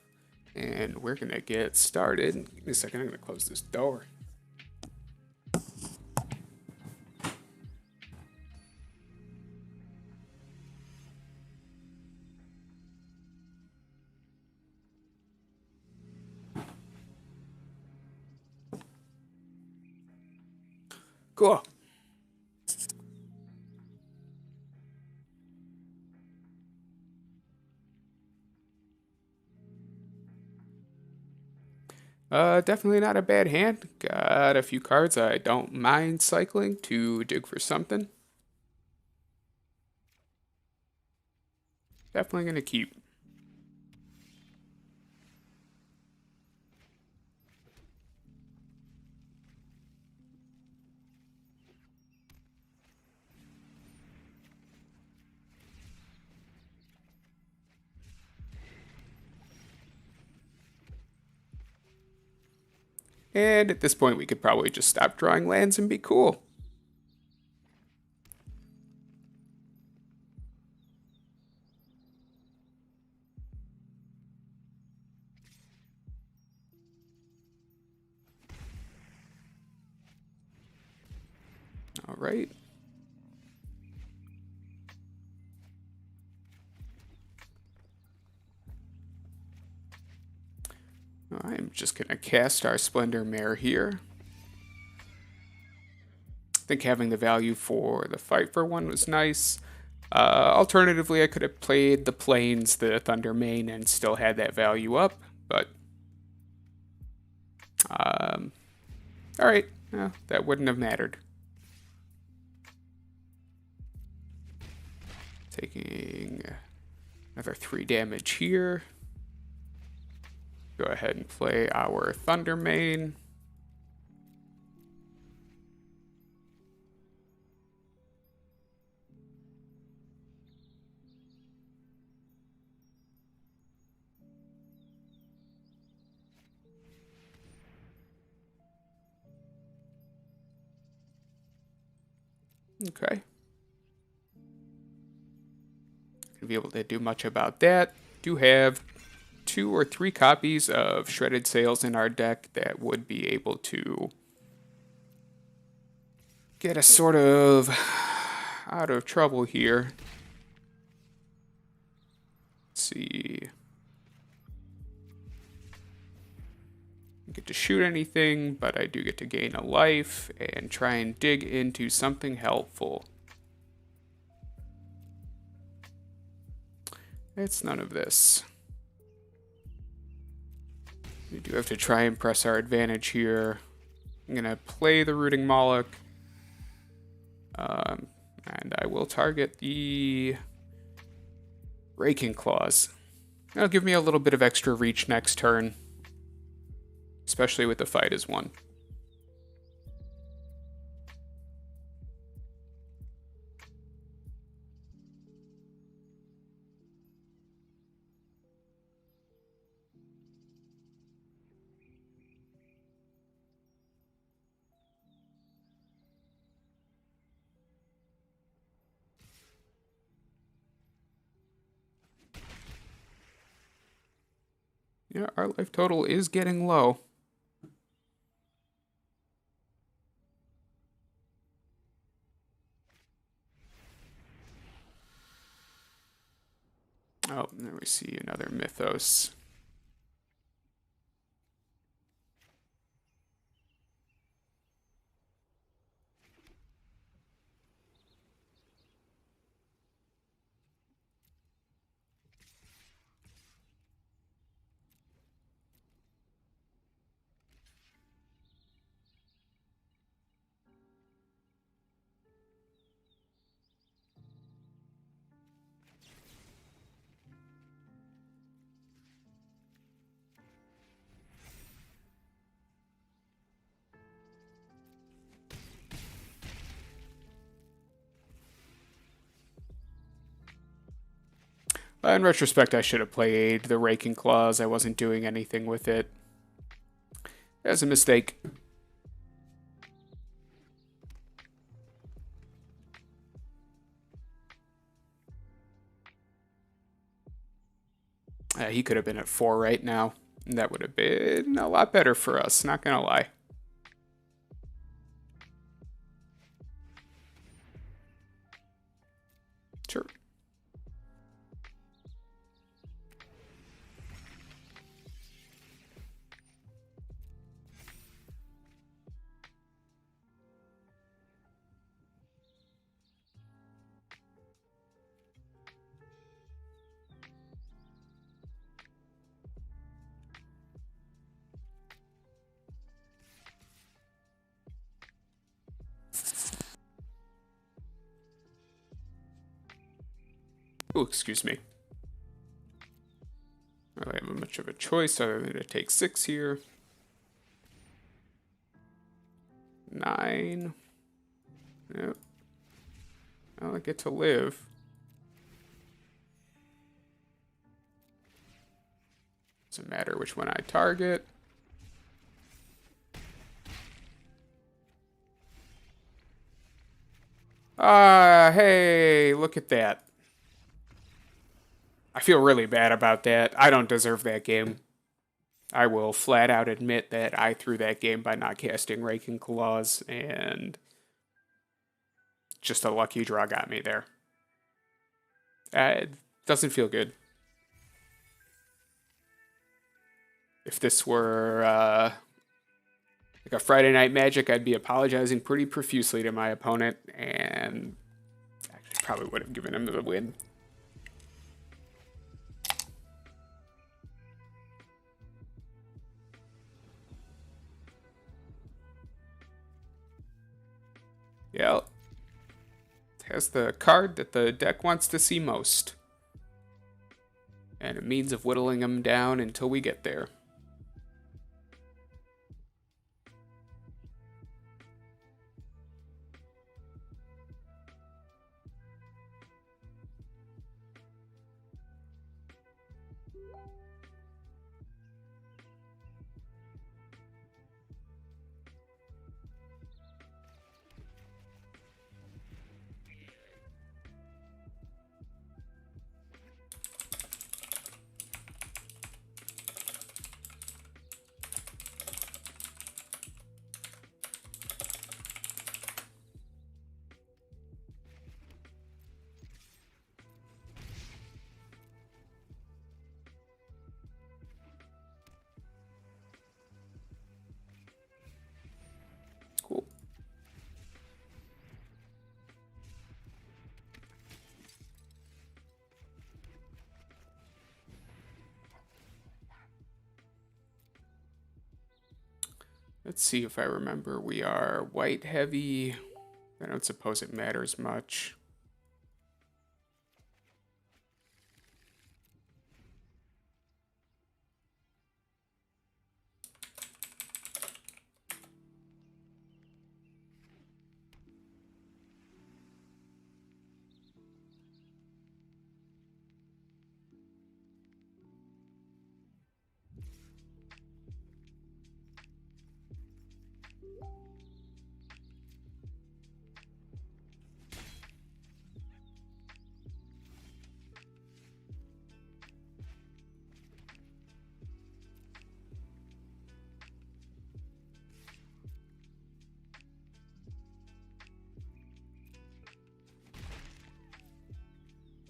And we're gonna get started. Give me a second, I'm gonna close this door. Cool. Definitely not a bad hand. Got a few cards I don't mind cycling to dig for something. Definitely gonna keep. And at this point, we could probably just stop drawing lands and be cool. All right. I'm just gonna cast our Splendor Mare here. I think having the value for the fight for one was nice. Alternatively, I could have played the Plains, the Thunder Mane, and still had that value up, but alright, well, that wouldn't have mattered. Taking another 3 damage here. Go ahead and play our Thunder Mane. Okay. Gonna be able to do much about that. Do have 2 or 3 copies of Shredded Sails in our deck that would be able to get us sort of out of trouble here. Let's see. I get to shoot anything, but I do get to gain a life and try and dig into something helpful. It's none of this. We do have to try and press our advantage here. I'm going to play the Rooting Moloch. And I will target the Raking Claws. That'll give me a little bit of extra reach next turn. Especially with the fight as one. Yeah, our life total is getting low. Oh, there we see another Mythos. In retrospect, I should have played the Raking Claws. I wasn't doing anything with it. That's a mistake. He could have been at 4 right now. And that would have been a lot better for us, not gonna lie. Sure. Oh, excuse me. I don't have much of a choice other than to take 6 here. 9. Yep. Well, I get to live. Doesn't matter which one I target. Hey, look at that. I feel really bad about that. I don't deserve that game. I will flat out admit that I threw that game by not casting Raking Claws, and just a lucky draw got me there. It doesn't feel good. If this were like a Friday Night Magic, I'd be apologizing pretty profusely to my opponent, and actually probably would have given him the win. Yeah, it has the card that the deck wants to see most, and a means of whittling him down until we get there. Cool. Let's see if I remember. We are white heavy. I don't suppose it matters much.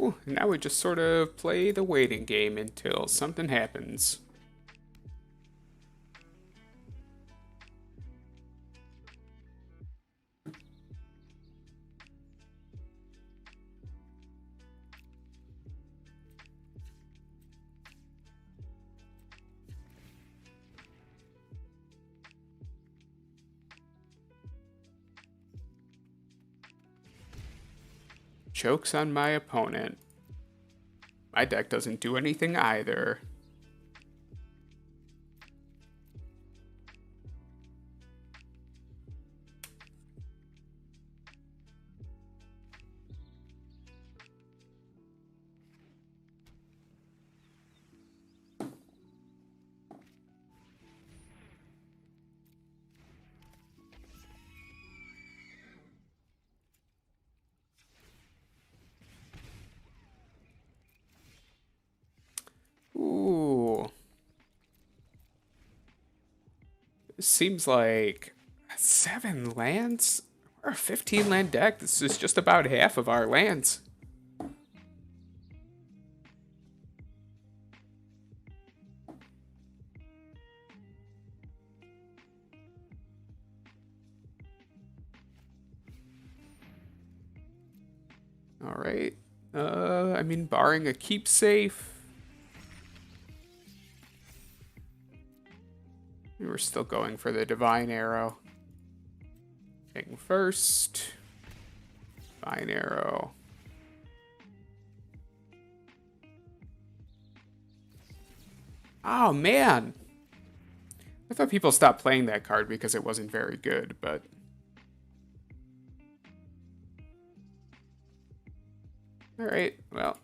Ooh, now we just sort of play the waiting game until something happens. Joke's on my opponent. My deck doesn't do anything either. Ooh, This seems like 7 lands? We're a 15 land deck. This is just about half of our lands. Alright. I mean, barring a keep safe. We're still going for the Divine Arrow. King first. Divine Arrow. Oh, man! I thought people stopped playing that card because it wasn't very good, but... Alright, well.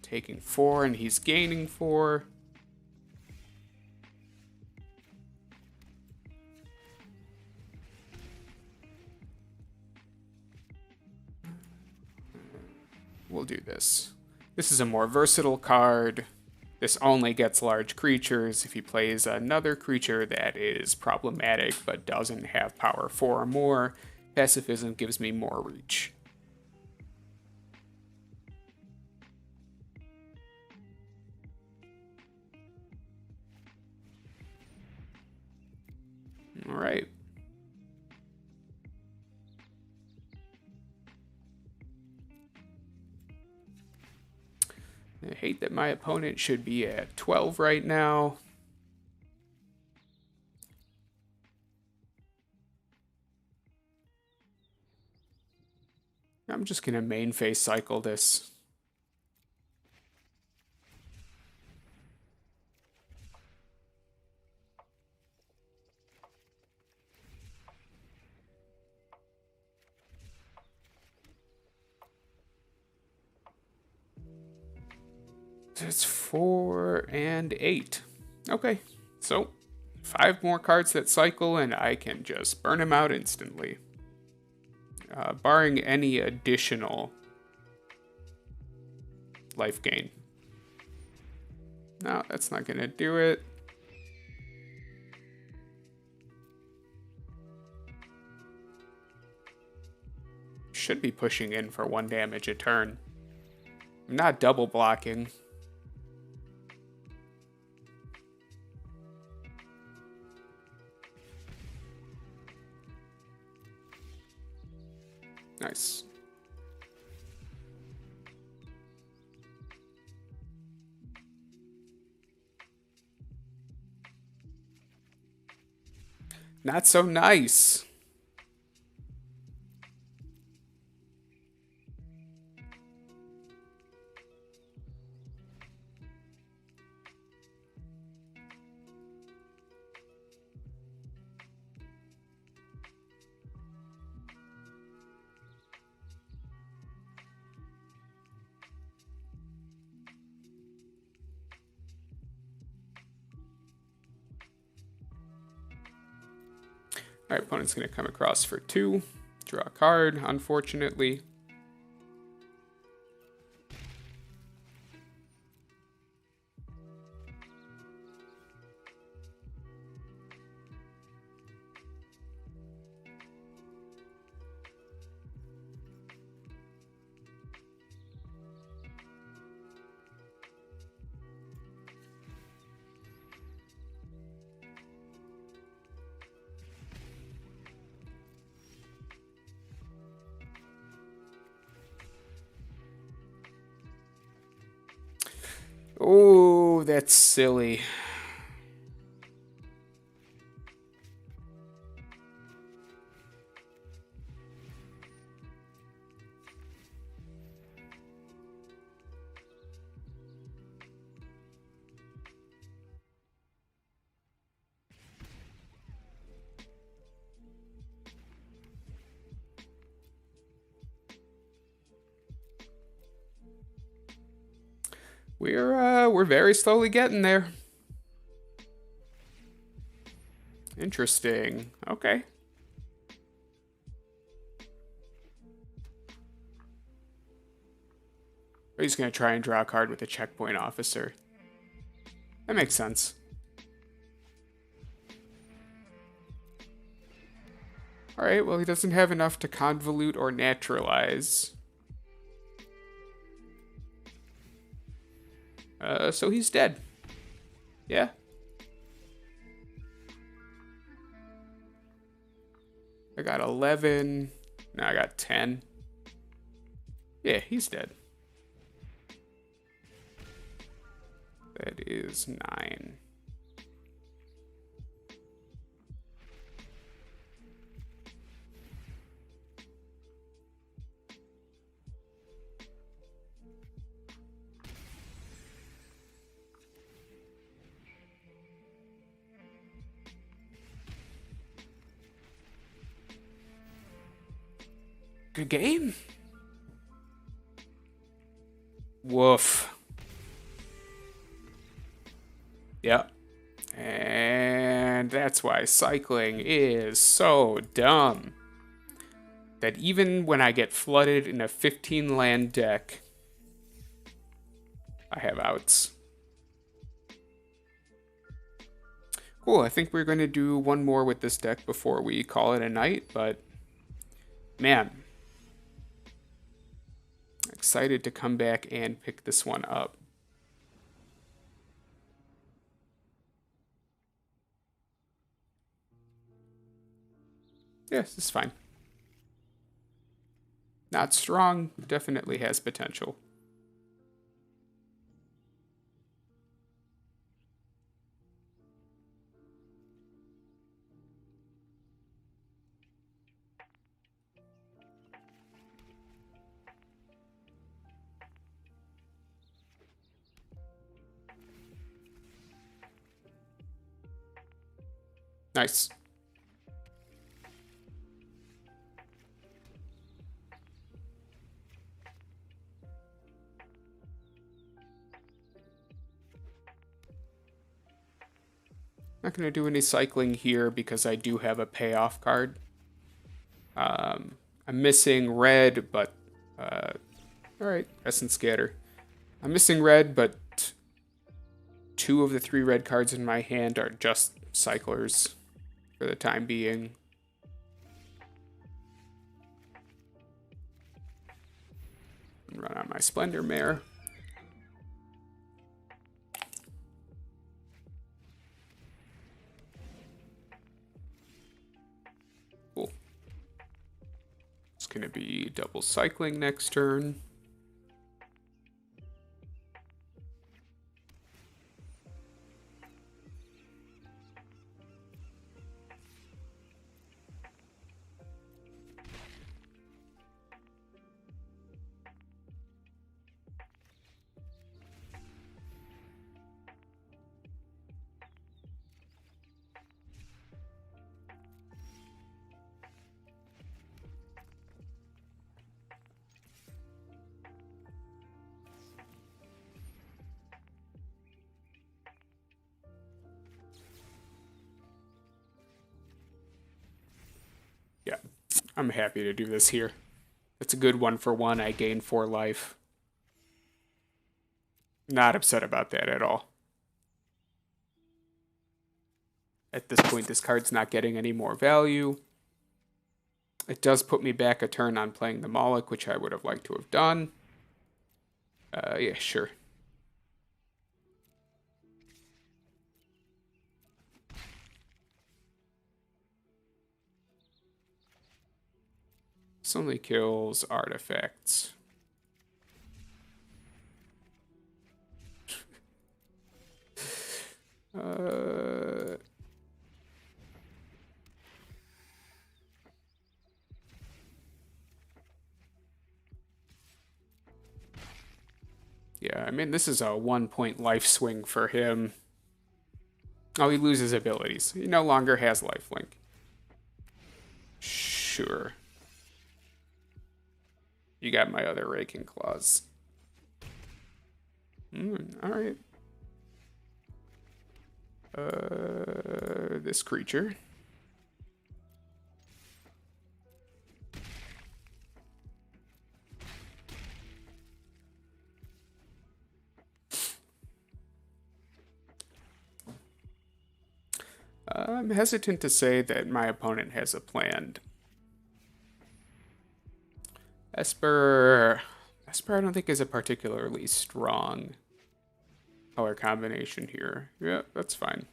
Taking 4 and he's gaining 4. We'll do this. This is a more versatile card. This only gets large creatures. If he plays another creature that is problematic but doesn't have power 4 or more, pacifism gives me more reach. All right. I hate that my opponent should be at 12 right now. I'm just going to main phase cycle this. It's 4 and 8. Okay, so 5 more cards that cycle and I can just burn them out instantly. Barring any additional life gain. No, that's not going to do it. Should be pushing in for 1 damage a turn. I'm not double blocking. Nice. Not so nice. Our opponent's going to come across for 2. Draw a card, unfortunately. Oh, that's silly. We're very slowly getting there. Interesting. Okay. He's going to try and draw a card with a checkpoint officer. That makes sense. Alright, well, he doesn't have enough to convolute or naturalize. So he's dead. Yeah. I got 11. No, I got 10. Yeah, he's dead. That is 9. Good game. Woof. Yep. And that's why cycling is so dumb. That even when I get flooded in a 15 land deck, I have outs. Cool, I think we're going to do one more with this deck before we call it a night, but man, excited to come back and pick this one up. Yes, it's fine. Not strong, definitely has potential. Nice. Not going to do any cycling here because I do have a payoff card. I'm missing red, but... Alright, Essence Scatter. I'm missing red, but 2 of the 3 red cards in my hand are just cyclers for the time being. Run on my Splendor Mare. Cool. It's going to be double cycling next turn. Yeah, I'm happy to do this here. It's a good 1-for-1. I gain 4 life. Not upset about that at all. At this point, this card's not getting any more value. It does put me back a turn on playing the Moloch, which I would have liked to have done. Yeah, sure. This only kills artifacts. Yeah, I mean, this is a 1-point life swing for him. Oh, he loses abilities. He no longer has lifelink. Sure. You got my other Raking Claws. Alright. This creature. I'm hesitant to say that my opponent has a plan. Esper, Esper I don't think is a particularly strong color combination here. Yeah, that's fine.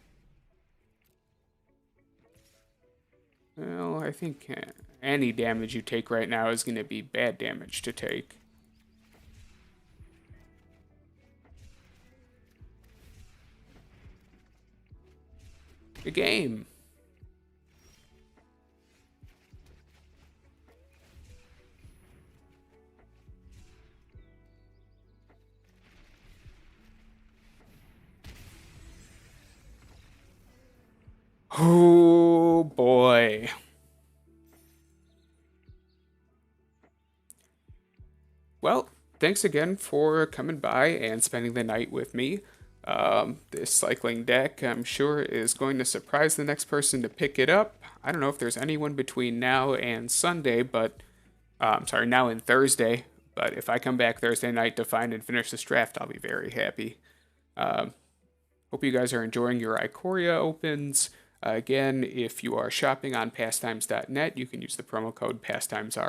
Well, I think any damage you take right now is going to be bad damage to take. The game. Oh boy. Well, thanks again for coming by and spending the night with me. This cycling deck, I'm sure, is going to surprise the next person to pick it up. I don't know if there's anyone between now and Sunday, but sorry, now and Thursday. But if I come back Thursday night to find and finish this draft, I'll be very happy. Um, Hope you guys are enjoying your Ikoria opens. Again, if you are shopping on pastimes.net, you can use the promo code pastimesr